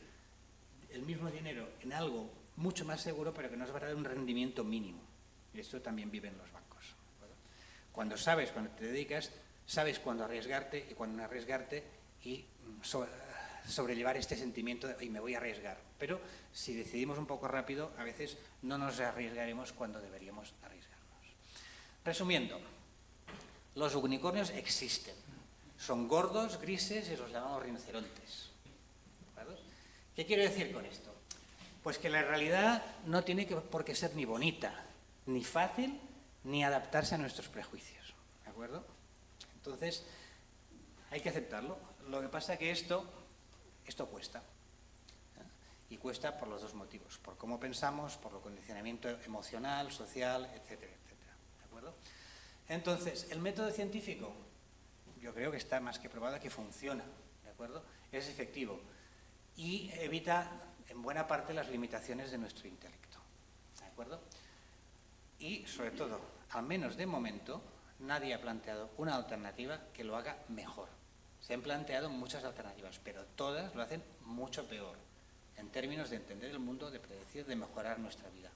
el mismo dinero en algo mucho más seguro pero que nos va a dar un rendimiento mínimo. Y esto también vive en los bancos. Cuando te dedicas, sabes cuándo arriesgarte y cuándo no arriesgarte y sobrellevar este sentimiento de, me voy a arriesgar. Pero si decidimos un poco rápido, a veces no nos arriesgaremos cuando deberíamos arriesgarnos. Resumiendo, los unicornios existen. Son gordos, grises y los llamamos rinocerontes. ¿Vale? ¿Qué quiero decir con esto? Pues que la realidad no tiene por qué ser ni bonita, ni fácil, ni adaptarse a nuestros prejuicios. ¿De acuerdo? Entonces, hay que aceptarlo. Lo que pasa es que esto cuesta. Y cuesta por los dos motivos. Por cómo pensamos, por el condicionamiento emocional, social, etcétera, etcétera. ¿De acuerdo? Entonces, el método científico, yo creo que está más que probado que funciona, ¿de acuerdo? Es efectivo y evita en buena parte las limitaciones de nuestro intelecto. ¿De acuerdo? Y, sobre todo, al menos de momento, nadie ha planteado una alternativa que lo haga mejor. Se han planteado muchas alternativas, pero todas lo hacen mucho peor, en términos de entender el mundo, de predecir, de mejorar nuestra vida.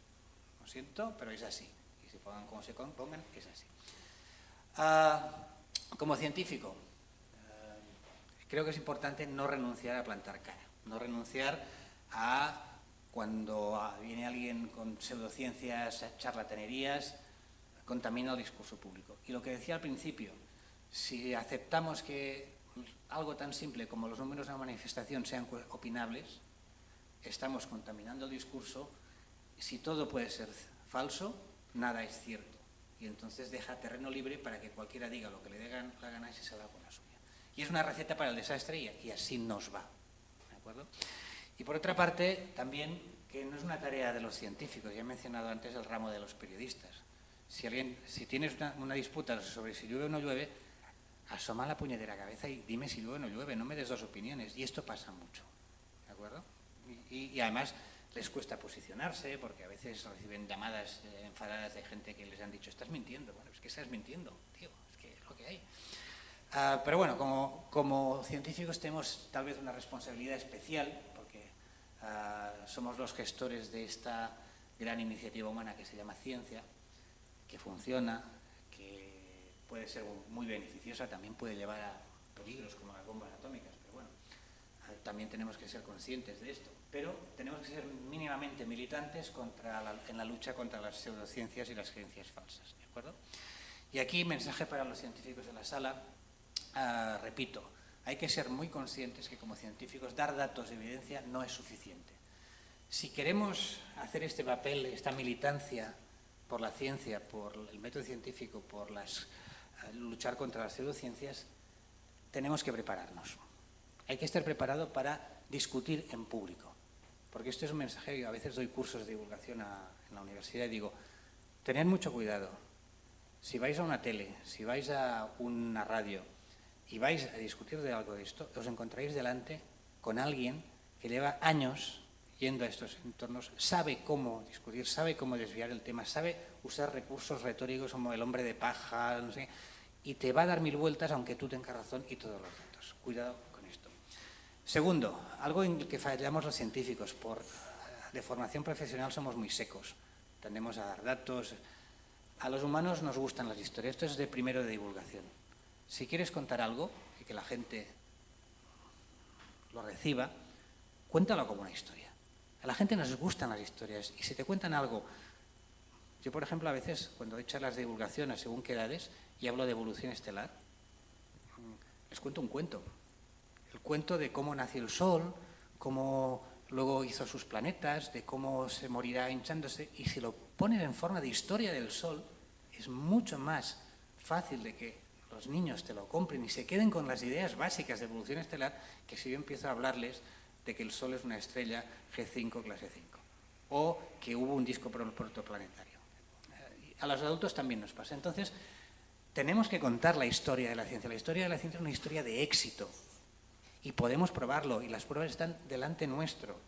Lo siento, pero es así. Y se pongan como se pongan, es así. Como científico, creo que es importante no renunciar a plantar cara, no renunciar a cuando viene alguien con pseudociencias, charlatanerías, contamina el discurso público. Y lo que decía al principio, si aceptamos que algo tan simple como los números de una manifestación sean opinables, estamos contaminando el discurso. Si todo puede ser falso, nada es cierto. Y entonces deja terreno libre para que cualquiera diga lo que le dé la gana y se salga con la suya. Y es una receta para el desastre y así nos va. ¿De acuerdo? Y por otra parte, también, que no es una tarea de los científicos, ya he mencionado antes el ramo de los periodistas. Si tienes una disputa sobre si llueve o no llueve, asoma la puñetera cabeza y dime si llueve o no llueve, no me des dos opiniones. Y esto pasa mucho, ¿de acuerdo? Y además les cuesta posicionarse, porque a veces reciben llamadas enfadadas de gente que les han dicho, estás mintiendo. Bueno, es que estás mintiendo, tío, es que es lo que hay. Pero bueno, como científicos tenemos tal vez una responsabilidad especial, porque somos los gestores de esta gran iniciativa humana que se llama ciencia, que funciona, que puede ser muy beneficiosa, también puede llevar a peligros como las bombas atómicas, pero bueno, también tenemos que ser conscientes de esto. Pero tenemos que ser mínimamente militantes en la lucha contra las pseudociencias y las creencias falsas, ¿de acuerdo? Y aquí, mensaje para los científicos de la sala, repito, hay que ser muy conscientes que como científicos dar datos de evidencia no es suficiente. Si queremos hacer este papel, esta militancia por la ciencia, por el método científico, por luchar contra las pseudociencias, tenemos que prepararnos. Hay que estar preparado para discutir en público, porque esto es un mensaje que a veces doy cursos de divulgación en la universidad y digo, tened mucho cuidado. Si vais a una tele, si vais a una radio y vais a discutir de algo de esto, os encontraréis delante con alguien que lleva años yendo a estos entornos, sabe cómo discutir, sabe cómo desviar el tema, sabe usar recursos retóricos como el hombre de paja, no sé, y te va a dar mil vueltas aunque tú tengas razón y todos los datos. Cuidado con esto. Segundo, algo en el que fallamos los científicos, de formación profesional somos muy secos, tendemos a dar datos. A los humanos nos gustan las historias, esto es de primero de divulgación. Si quieres contar algo y que la gente lo reciba, cuéntalo como una historia. A la gente nos gustan las historias y si te cuentan algo, yo por ejemplo a veces cuando doy charlas de divulgación a según qué edades y hablo de evolución estelar, les cuento un cuento. El cuento de cómo nació el Sol, cómo luego hizo sus planetas, de cómo se morirá hinchándose, y si lo pones en forma de historia del Sol, es mucho más fácil de que los niños te lo compren y se queden con las ideas básicas de evolución estelar que si yo empiezo a hablarles de que el Sol es una estrella G5 clase 5 o que hubo un disco protoplanetario. A los adultos también nos pasa. Entonces, tenemos que contar la historia de la ciencia. La historia de la ciencia es una historia de éxito y podemos probarlo y las pruebas están delante nuestro.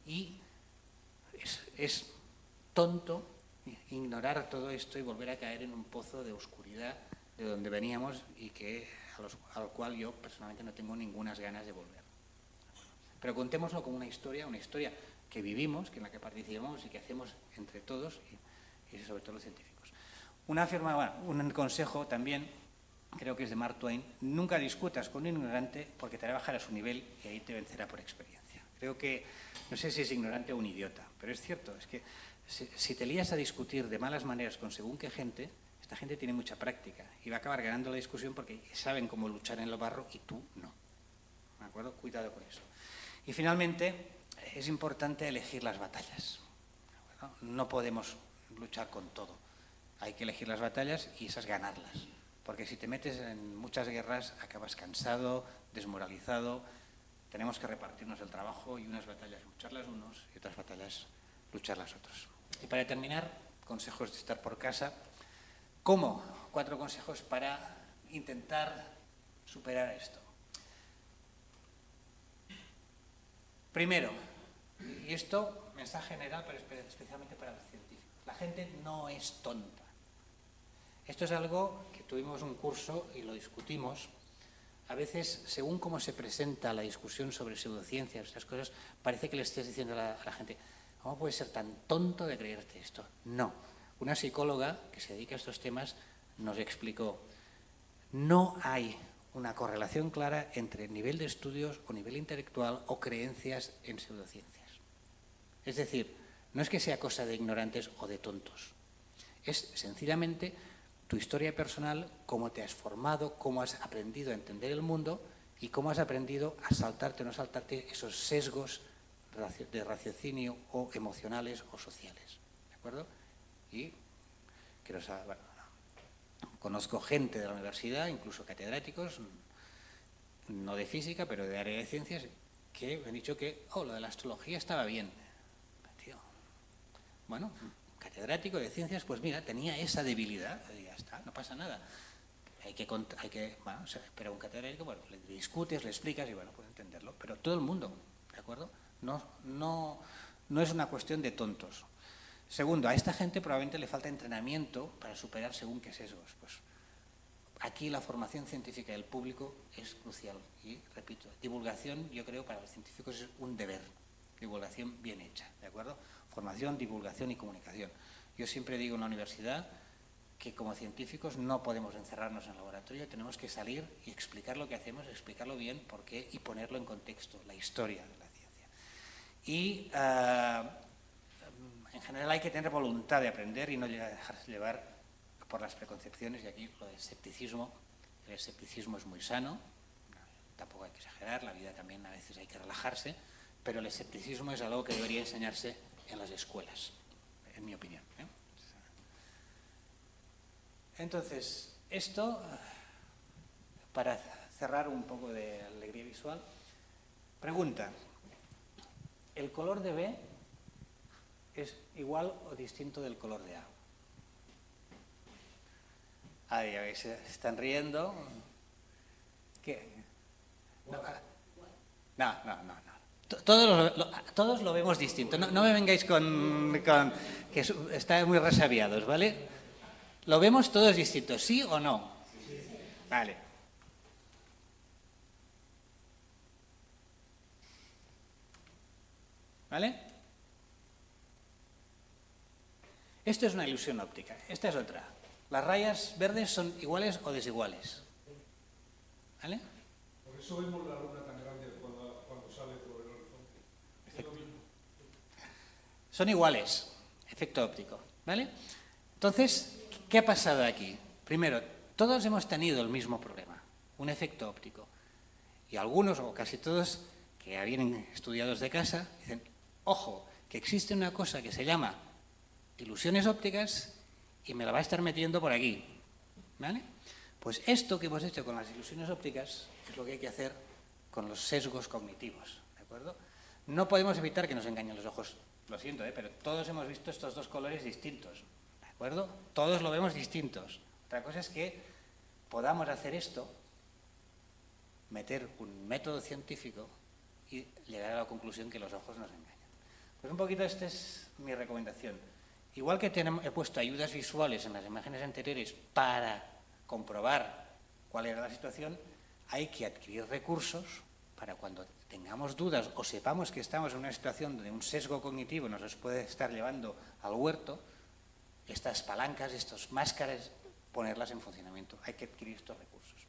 Y es tonto ignorar todo esto y volver a caer en un pozo de oscuridad de donde veníamos y al cual yo personalmente no tengo ninguna ganas de volver. Pero contémoslo como una historia que vivimos, en la que participamos y que hacemos entre todos y sobre todo los científicos. Un consejo también, creo que es de Mark Twain, nunca discutas con un ignorante porque te hará bajar a su nivel y ahí te vencerá por experiencia. Creo que, no sé si es ignorante o un idiota, pero es cierto, es que si te lías a discutir de malas maneras con según qué gente, esta gente tiene mucha práctica y va a acabar ganando la discusión porque saben cómo luchar en el barro y tú no. ¿De acuerdo? Cuidado con eso. Y finalmente, es importante elegir las batallas. No podemos luchar con todo. Hay que elegir las batallas y esas ganarlas. Porque si te metes en muchas guerras, acabas cansado, desmoralizado. Tenemos que repartirnos el trabajo y unas batallas lucharlas unos y otras batallas lucharlas otros. Y para terminar, consejos de estar por casa. ¿Cómo? 4 consejos para intentar superar esto. Primero, Y esto, mensaje general, pero especialmente para los científicos. La gente no es tonta. Esto es algo que tuvimos un curso y lo discutimos. A veces, según cómo se presenta la discusión sobre pseudociencias, estas cosas, parece que le estés diciendo a la gente, ¿cómo puedes ser tan tonto de creerte esto? No. Una psicóloga que se dedica a estos temas nos explicó, no hay una correlación clara entre nivel de estudios o nivel intelectual o creencias en pseudociencias. Es decir, no es que sea cosa de ignorantes o de tontos, es sencillamente tu historia personal, cómo te has formado, cómo has aprendido a entender el mundo y cómo has aprendido a saltarte o no saltarte esos sesgos de raciocinio o emocionales o sociales. ¿De acuerdo? Y bueno, conozco gente de la universidad, incluso catedráticos, no de física, pero de área de ciencias, que me han dicho que, lo de la astrología estaba bien. Tío, bueno, catedrático de ciencias, pues mira, tenía esa debilidad, y ya está, no pasa nada. Pero un catedrático, bueno, le discutes, le explicas y bueno, puede entenderlo, pero todo el mundo, ¿de acuerdo? No es una cuestión de tontos. Segundo, a esta gente probablemente le falta entrenamiento para superar según qué sesgos. Pues aquí la formación científica del público es crucial y, repito, divulgación, yo creo, para los científicos es un deber, divulgación bien hecha, ¿de acuerdo? Formación, divulgación y comunicación. Yo siempre digo en la universidad que como científicos no podemos encerrarnos en el laboratorio, tenemos que salir y explicar lo que hacemos, explicarlo bien, por qué y ponerlo en contexto, la historia de la ciencia. Y en general hay que tener voluntad de aprender y no dejarse llevar por las preconcepciones, y aquí lo del escepticismo. El escepticismo es muy sano, tampoco hay que exagerar, la vida también a veces hay que relajarse, pero el escepticismo es algo que debería enseñarse en las escuelas, en mi opinión. Entonces, esto, para cerrar un poco de alegría visual, pregunta, ¿el color de B es igual o distinto del color de A? Ahí, a ver, se están riendo. ¿Qué? No. Todos lo vemos distinto. No me vengáis con que estáis muy resabiados, ¿vale? Lo vemos todos distintos, ¿sí o no? Vale. ¿Vale? Esto es una ilusión óptica. Esta es otra. Las rayas verdes son iguales o desiguales. ¿Vale? Por eso vemos la luna tan grande cuando sale por el horizonte. Es lo mismo. Son iguales. Efecto óptico. ¿Vale? Entonces, ¿qué ha pasado aquí? Primero, todos hemos tenido el mismo problema, un efecto óptico. Y algunos, o casi todos, que vienen estudiados de casa, dicen, ojo, que existe una cosa que se llama ilusiones ópticas y me la va a estar metiendo por aquí. ¿Vale? Pues esto que hemos hecho con las ilusiones ópticas es lo que hay que hacer con los sesgos cognitivos. ¿De acuerdo? No podemos evitar que nos engañen los ojos. Lo siento, pero todos hemos visto estos dos colores distintos. ¿De acuerdo? Todos lo vemos distintos. Otra cosa es que podamos hacer esto, meter un método científico y llegar a la conclusión que los ojos nos engañan. Pues un poquito esta es mi recomendación. Igual que he puesto ayudas visuales en las imágenes anteriores para comprobar cuál era la situación, hay que adquirir recursos para cuando tengamos dudas o sepamos que estamos en una situación donde un sesgo cognitivo nos puede estar llevando al huerto, estas palancas, estas máscaras, ponerlas en funcionamiento. Hay que adquirir estos recursos.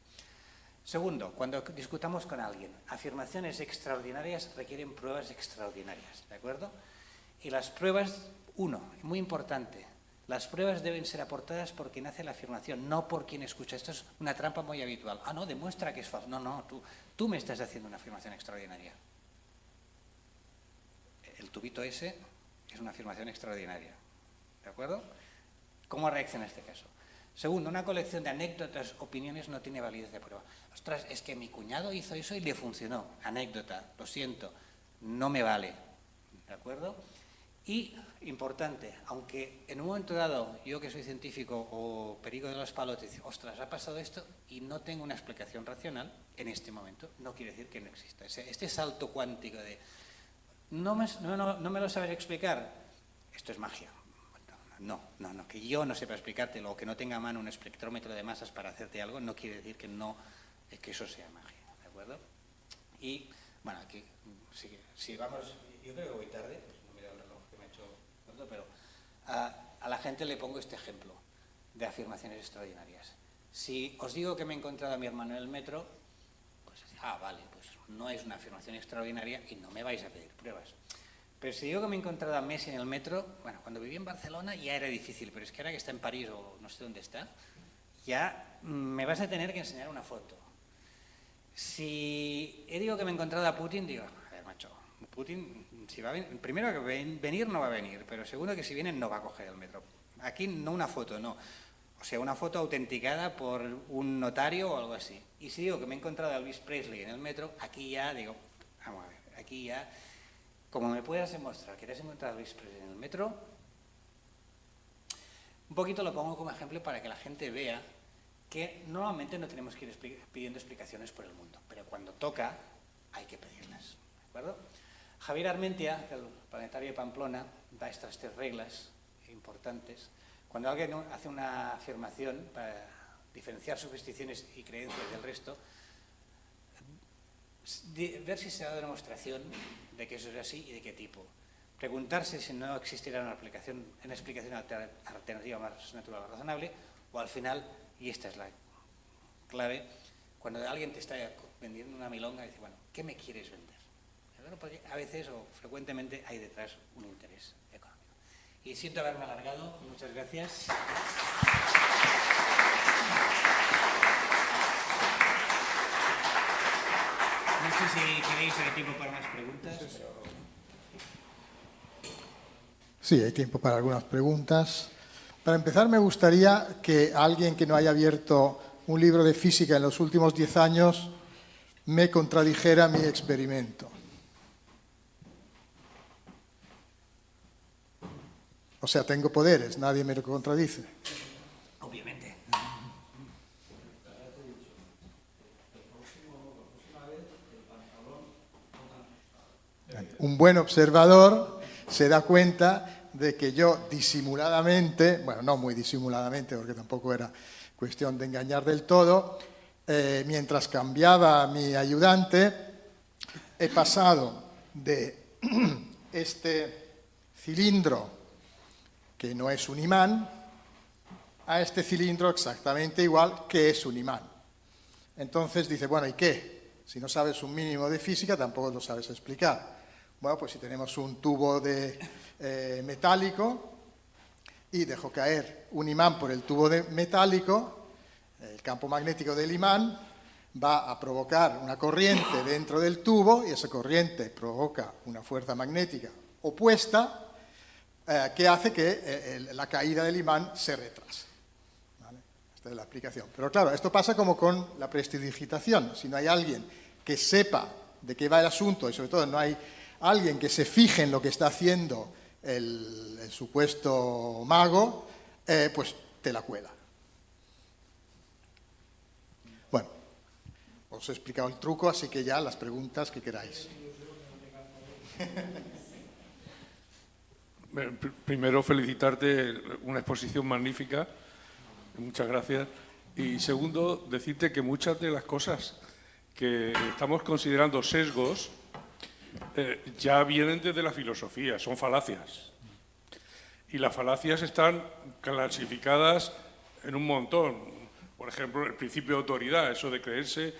Segundo, cuando discutamos con alguien, afirmaciones extraordinarias requieren pruebas extraordinarias, ¿de acuerdo? Y las pruebas, muy importante, las pruebas deben ser aportadas por quien hace la afirmación, no por quien escucha. Esto es una trampa muy habitual. No, demuestra que es falso. No, tú me estás haciendo una afirmación extraordinaria. El tubito ese es una afirmación extraordinaria, ¿de acuerdo? ¿Cómo reacciona en este caso? Segundo, una colección de anécdotas, opiniones no tiene validez de prueba. Ostras, es que mi cuñado hizo eso y le funcionó. Anécdota, lo siento, no me vale. ¿De acuerdo? Y, importante, aunque en un momento dado, yo que soy científico o perico de los palotes, digo, ostras, ha pasado esto y no tengo una explicación racional en este momento, no quiere decir que no exista. Este salto cuántico de no me lo sabes explicar, esto es magia. No, que yo no sepa explicártelo o que no tenga a mano un espectrómetro de masas para hacerte algo, no quiere decir que eso sea magia, ¿de acuerdo? Y, bueno, aquí, si vamos, yo creo que voy tarde, pues no miro el reloj que me ha hecho corto, pero a la gente le pongo este ejemplo de afirmaciones extraordinarias. Si os digo que me he encontrado a mi hermano en el metro, pues, vale, pues no es una afirmación extraordinaria y no me vais a pedir pruebas. Pero si digo que me he encontrado a Messi en el metro, bueno, cuando viví en Barcelona ya era difícil, pero es que ahora que está en París o no sé dónde está, ya me vas a tener que enseñar una foto. Si digo que me he encontrado a Putin, digo, a ver, macho, Putin, si va a venir, primero que venir no va a venir, pero segundo que si viene no va a coger el metro. Aquí no una foto, no. O sea, una foto autenticada por un notario o algo así. Y si digo que me he encontrado a Elvis Presley en el metro, aquí ya digo, vamos a ver, aquí ya... Como me puedas demostrar que te has encontrado a Elvis Presley en el metro, un poquito lo pongo como ejemplo para que la gente vea que normalmente no tenemos que ir pidiendo explicaciones por el mundo, pero cuando toca hay que pedirlas, ¿de acuerdo? Javier Armentia, del Planetario de Pamplona, da estas 3 reglas importantes. Cuando alguien hace una afirmación para diferenciar supersticiones y creencias del resto, ver si se da demostración de que eso es así y de qué tipo. Preguntarse si no existirá una explicación alternativa más natural o razonable, o al final, y esta es la clave, cuando alguien te está vendiendo una milonga, dice, bueno, ¿qué me quieres vender? Porque a veces o frecuentemente hay detrás un interés económico. Y siento haberme alargado, muchas gracias. No sé si queréis tiempo para más preguntas. Sí, hay tiempo para algunas preguntas. Para empezar, me gustaría que alguien que no haya abierto un libro de física en los últimos 10 años me contradijera mi experimento. O sea, tengo poderes, nadie me lo contradice. Obviamente. Un buen observador se da cuenta de que yo disimuladamente, bueno, no muy disimuladamente, porque tampoco era cuestión de engañar del todo, mientras cambiaba a mi ayudante, he pasado de este cilindro, que no es un imán, a este cilindro exactamente igual, que es un imán. Entonces dice, bueno, ¿y qué? Si no sabes un mínimo de física, tampoco lo sabes explicar. Bueno, pues si tenemos un tubo metálico y dejo caer un imán por el tubo metálico, el campo magnético del imán va a provocar una corriente dentro del tubo y esa corriente provoca una fuerza magnética opuesta que hace que la caída del imán se retrase. ¿Vale? Esta es la explicación. Pero claro, esto pasa como con la prestidigitación. Si no hay alguien que sepa de qué va el asunto y sobre todo no hay alguien que se fije en lo que está haciendo el supuesto mago, pues te la cuela. Bueno, os he explicado el truco, así que ya las preguntas que queráis. Primero, felicitarte, una exposición magnífica, muchas gracias. Y segundo, decirte que muchas de las cosas que estamos considerando sesgos ya vienen desde la filosofía, son falacias. Y las falacias están clasificadas en un montón. Por ejemplo, el principio de autoridad, eso de creerse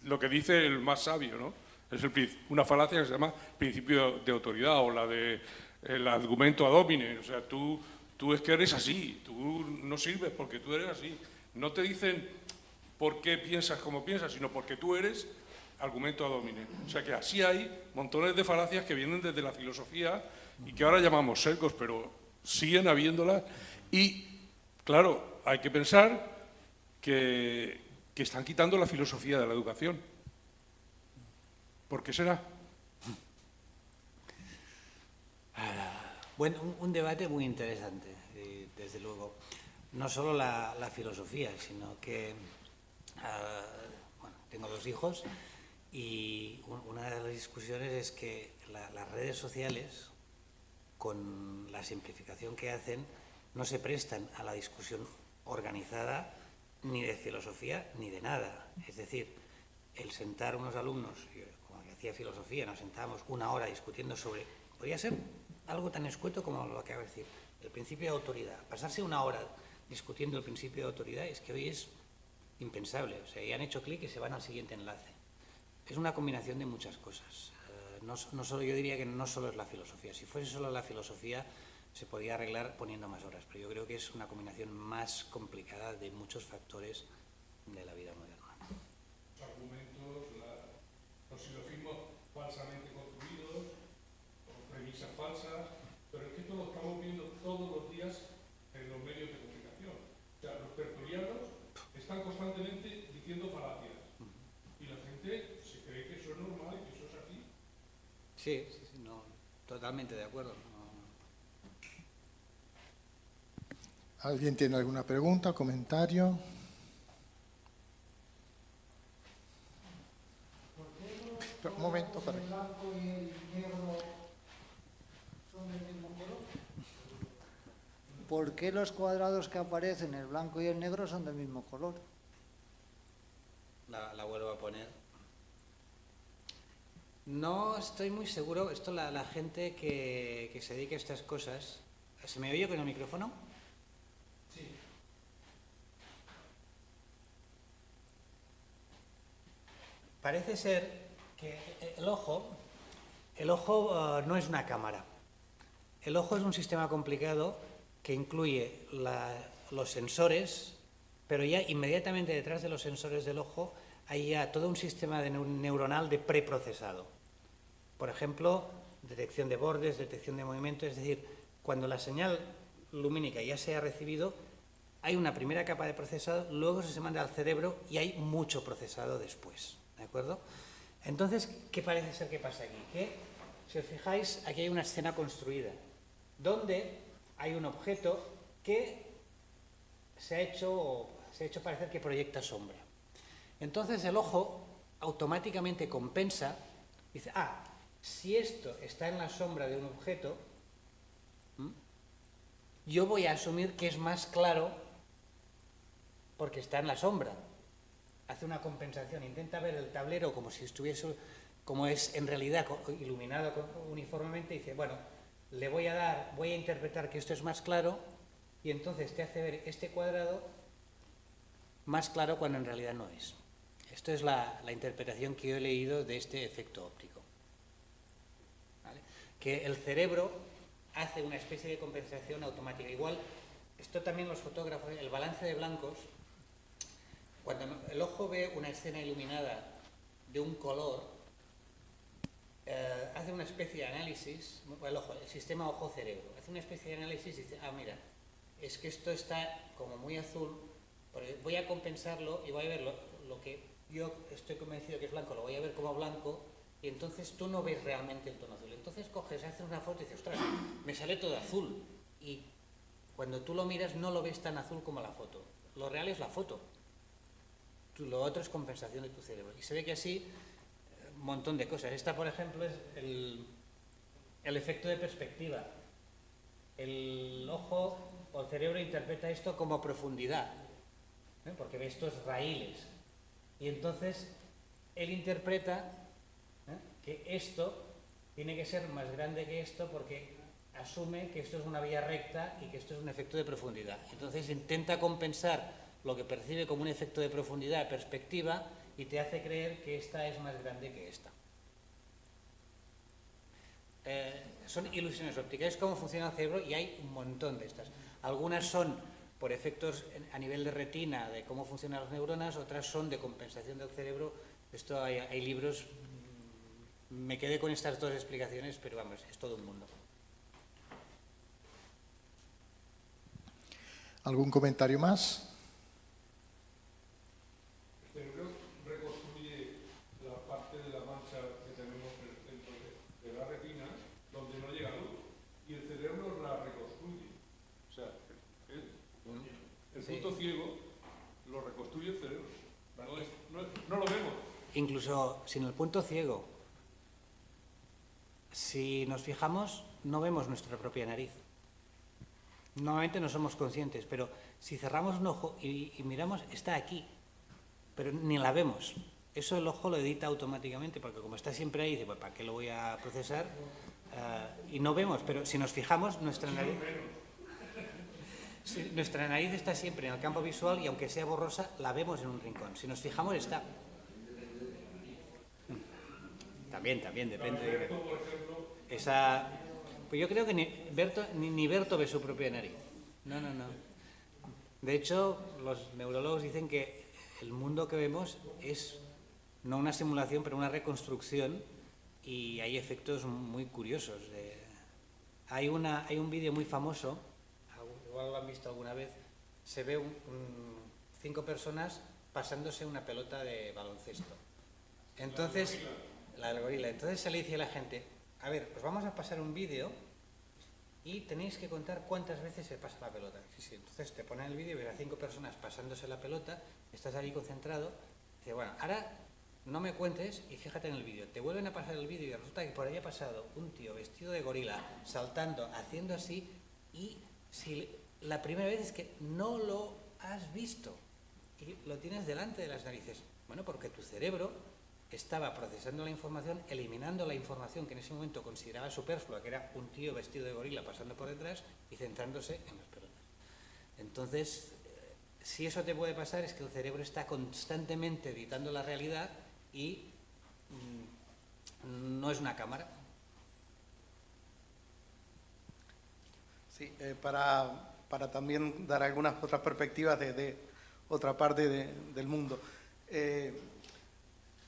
lo que dice el más sabio, ¿no? Es una falacia que se llama principio de autoridad, o la de el argumento ad hominem. O sea, tú es que eres así, tú no sirves porque tú eres así. No te dicen por qué piensas como piensas, sino porque tú eres argumento ad hominem. O sea que así hay montones de falacias que vienen desde la filosofía y que ahora llamamos sesgos, pero siguen habiéndolas. Y, claro, hay que pensar que están quitando la filosofía de la educación. ¿Por qué será? Bueno, un debate muy interesante, desde luego. No solo la filosofía, sino que bueno, tengo 2 hijos Y una de las discusiones es que las redes sociales, con la simplificación que hacen, no se prestan a la discusión organizada ni de filosofía ni de nada. Es decir, el sentar unos alumnos, como que hacía filosofía, nos sentábamos una hora discutiendo sobre, podría ser algo tan escueto como lo que acabo de decir, el principio de autoridad. Pasarse una hora discutiendo el principio de autoridad es que hoy es impensable. O sea, ya han hecho clic y se van al siguiente enlace. Es una combinación de muchas cosas. No solo, yo diría que no solo es la filosofía. Si fuese solo la filosofía, se podría arreglar poniendo más horas, pero yo creo que es una combinación más complicada de muchos factores de la vida moderna. Los argumentos, los silofismos falsamente construidos, premisas falsas, pero es que esto lo estamos viendo todos los días en los medios de comunicación. O sea, los tertulianos están constantemente diciendo falacias y la gente se cree que eso es normal y que eso es así. Sí, no, totalmente de acuerdo. ¿Alguien tiene alguna pregunta o comentario? Un momento, para el blanco y el negro son del mismo color? ¿Por qué los cuadrados que aparecen, el blanco y el negro, son del mismo color? La vuelvo a poner. No estoy muy seguro, esto la gente que se dedica a estas cosas... ¿Se me oye con el micrófono? Sí. Parece ser que el ojo no es una cámara. El ojo es un sistema complicado que incluye los sensores, pero ya inmediatamente detrás de los sensores del ojo hay ya todo un sistema neuronal de preprocesado. Por ejemplo, detección de bordes, detección de movimientos, es decir, cuando la señal lumínica ya se ha recibido, hay una primera capa de procesado, luego se manda al cerebro y hay mucho procesado después, ¿de acuerdo? Entonces, ¿qué parece ser que pasa aquí? Que, si os fijáis, aquí hay una escena construida, donde hay un objeto que se ha hecho parecer que proyecta sombra. Entonces el ojo automáticamente compensa, dice, si esto está en la sombra de un objeto, yo voy a asumir que es más claro porque está en la sombra. Hace una compensación, intenta ver el tablero como si estuviese, como es en realidad iluminado uniformemente, y dice, bueno, voy a interpretar que esto es más claro, y entonces te hace ver este cuadrado más claro cuando en realidad no es. Esto es la interpretación que yo he leído de este efecto óptico. ¿Vale? Que el cerebro hace una especie de compensación automática. Igual, esto también los fotógrafos, el balance de blancos, cuando el ojo ve una escena iluminada de un color, hace una especie de análisis, el sistema ojo-cerebro, hace una especie de análisis y dice, mira, es que esto está como muy azul, voy a compensarlo y voy a ver lo que yo estoy convencido que es blanco, lo voy a ver como blanco, y entonces tú no ves realmente el tono azul. Entonces coges, haces una foto y dices, ostras, me sale todo azul. Y cuando tú lo miras no lo ves tan azul como la foto. Lo real es la foto. Lo otro es compensación de tu cerebro. Y se ve que así, un montón de cosas. Esta, por ejemplo, es el efecto de perspectiva. El ojo o el cerebro interpreta esto como profundidad, porque ve estos raíles. Y entonces él interpreta que esto tiene que ser más grande que esto porque asume que esto es una vía recta y que esto es un efecto de profundidad. Entonces intenta compensar lo que percibe como un efecto de profundidad, perspectiva, y te hace creer que esta es más grande que esta. Son ilusiones ópticas, es cómo funciona el cerebro y hay un montón de estas. Algunas son por efectos a nivel de retina, de cómo funcionan las neuronas, otras son de compensación del cerebro. Esto hay libros, me quedé con estas dos explicaciones, pero vamos, es todo un mundo. ¿Algún comentario más? El cerebro reconstruye la parte de la mancha que tenemos en el centro de la retina, donde no llega luz, y el cerebro la reconstruye. O sea, el punto ciego lo reconstruye el cerebro. No lo vemos. incluso sin el punto ciego. Si nos fijamos, no vemos nuestra propia nariz. Normalmente no somos conscientes, pero si cerramos un ojo y miramos, está aquí, pero ni la vemos. Eso el ojo lo edita automáticamente, porque como está siempre ahí, dice, pues, ¿para qué lo voy a procesar? Y no vemos, pero si nos fijamos, nuestra nariz está siempre en el campo visual y aunque sea borrosa, la vemos en un rincón. Si nos fijamos, está. También, depende. Esa... Pues yo creo que ni Berto ve su propia nariz. No. De hecho, los neurólogos dicen que el mundo que vemos es no una simulación, pero una reconstrucción, y hay efectos muy curiosos. Hay un vídeo muy famoso, igual lo han visto alguna vez, se ve 5 personas pasándose una pelota de baloncesto. Entonces, la del gorila. Entonces se le dice a la gente, a ver, os vamos a pasar un vídeo y tenéis que contar cuántas veces se pasa la pelota. Sí. Entonces te ponen el vídeo y ves a 5 personas pasándose la pelota, estás ahí concentrado, dice, bueno, ahora no me cuentes y fíjate en el vídeo. Te vuelven a pasar el vídeo y resulta que por ahí ha pasado un tío vestido de gorila, saltando, haciendo así, y si la primera vez es que no lo has visto y lo tienes delante de las narices. Bueno, porque tu cerebro estaba procesando la información, eliminando la información que en ese momento consideraba superflua, que era un tío vestido de gorila pasando por detrás, y centrándose en las pelotas. Entonces, si eso te puede pasar, es que el cerebro está constantemente editando la realidad y no es una cámara. Sí, para también dar algunas otras perspectivas de otra parte del mundo.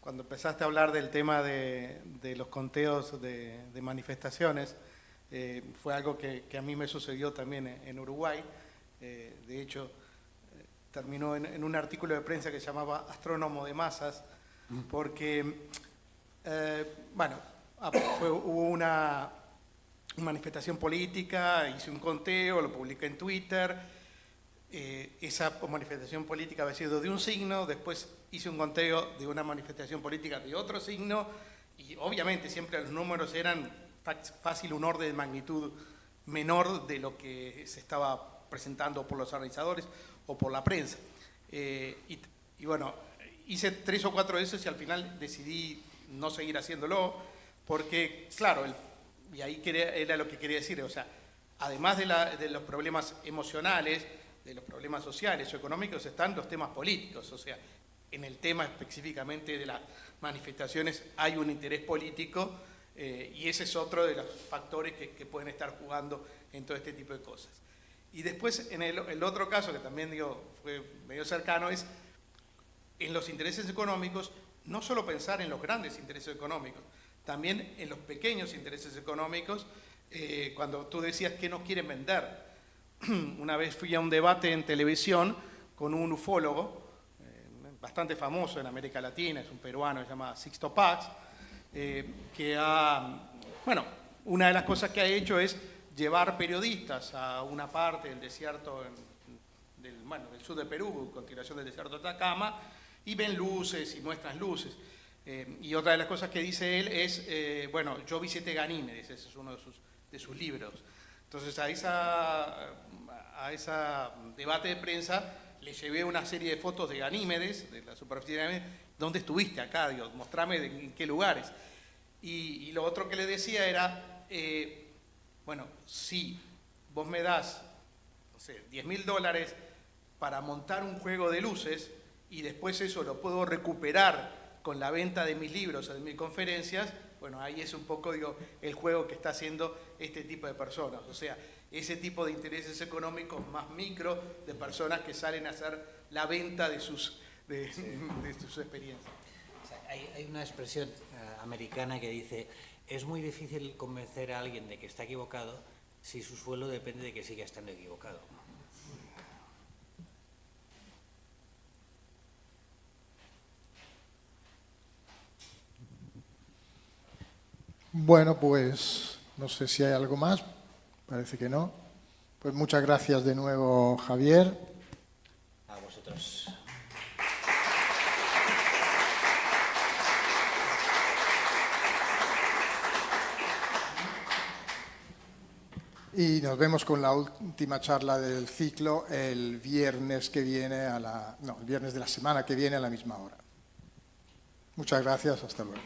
Cuando empezaste a hablar del tema de los conteos de manifestaciones, fue algo que a mí me sucedió también en Uruguay. De hecho, terminó en un artículo de prensa que se llamaba Astrónomo de Masas, porque, hubo una manifestación política, hice un conteo, lo publiqué en Twitter. Esa manifestación política había sido de un signo, después hice un conteo de una manifestación política de otro signo, y obviamente siempre los números eran fácil un orden de magnitud menor de lo que se estaba presentando por los organizadores o por la prensa. Y bueno, hice 3 o 4 de esos y al final decidí no seguir haciéndolo, porque claro, y ahí era lo que quería decir, o sea, además de los problemas emocionales, de los problemas sociales o económicos, están los temas políticos. O sea, en el tema específicamente de las manifestaciones hay un interés político, y ese es otro de los factores que pueden estar jugando en todo este tipo de cosas. Y después, en el otro caso, que también fue medio cercano, es en los intereses económicos, no solo pensar en los grandes intereses económicos, también en los pequeños intereses económicos, cuando tú decías que nos quieren vender. Una vez fui a un debate en televisión con un ufólogo bastante famoso en América Latina, es un peruano, se llama Sixto Paz, que una de las cosas que ha hecho es llevar periodistas a una parte del desierto del sur de Perú, continuación del desierto de Atacama, y ven luces y muestran luces. Y otra de las cosas que dice él es, yo visité Ganímedes, ese es uno de sus libros. Entonces a ese debate de prensa le llevé una serie de fotos de Ganímedes, de la superficie de Ganímedes. ¿Dónde estuviste acá? Dios, mostrame en qué lugares. Y lo otro que le decía era, si vos me das, no sé, $10.000 para montar un juego de luces y después eso lo puedo recuperar con la venta de mis libros o de mis conferencias, bueno, ahí es un poco, el juego que está haciendo este tipo de personas. O sea, ese tipo de intereses económicos más micro de personas que salen a hacer la venta de sus experiencias. O sea, hay una expresión americana que dice, es muy difícil convencer a alguien de que está equivocado si su sueldo depende de que siga estando equivocado. Bueno, pues no sé si hay algo más, parece que no. Pues muchas gracias de nuevo, Javier. A vosotros. Y nos vemos con la última charla del ciclo el viernes que viene, el viernes de la semana que viene a la misma hora. Muchas gracias, hasta luego.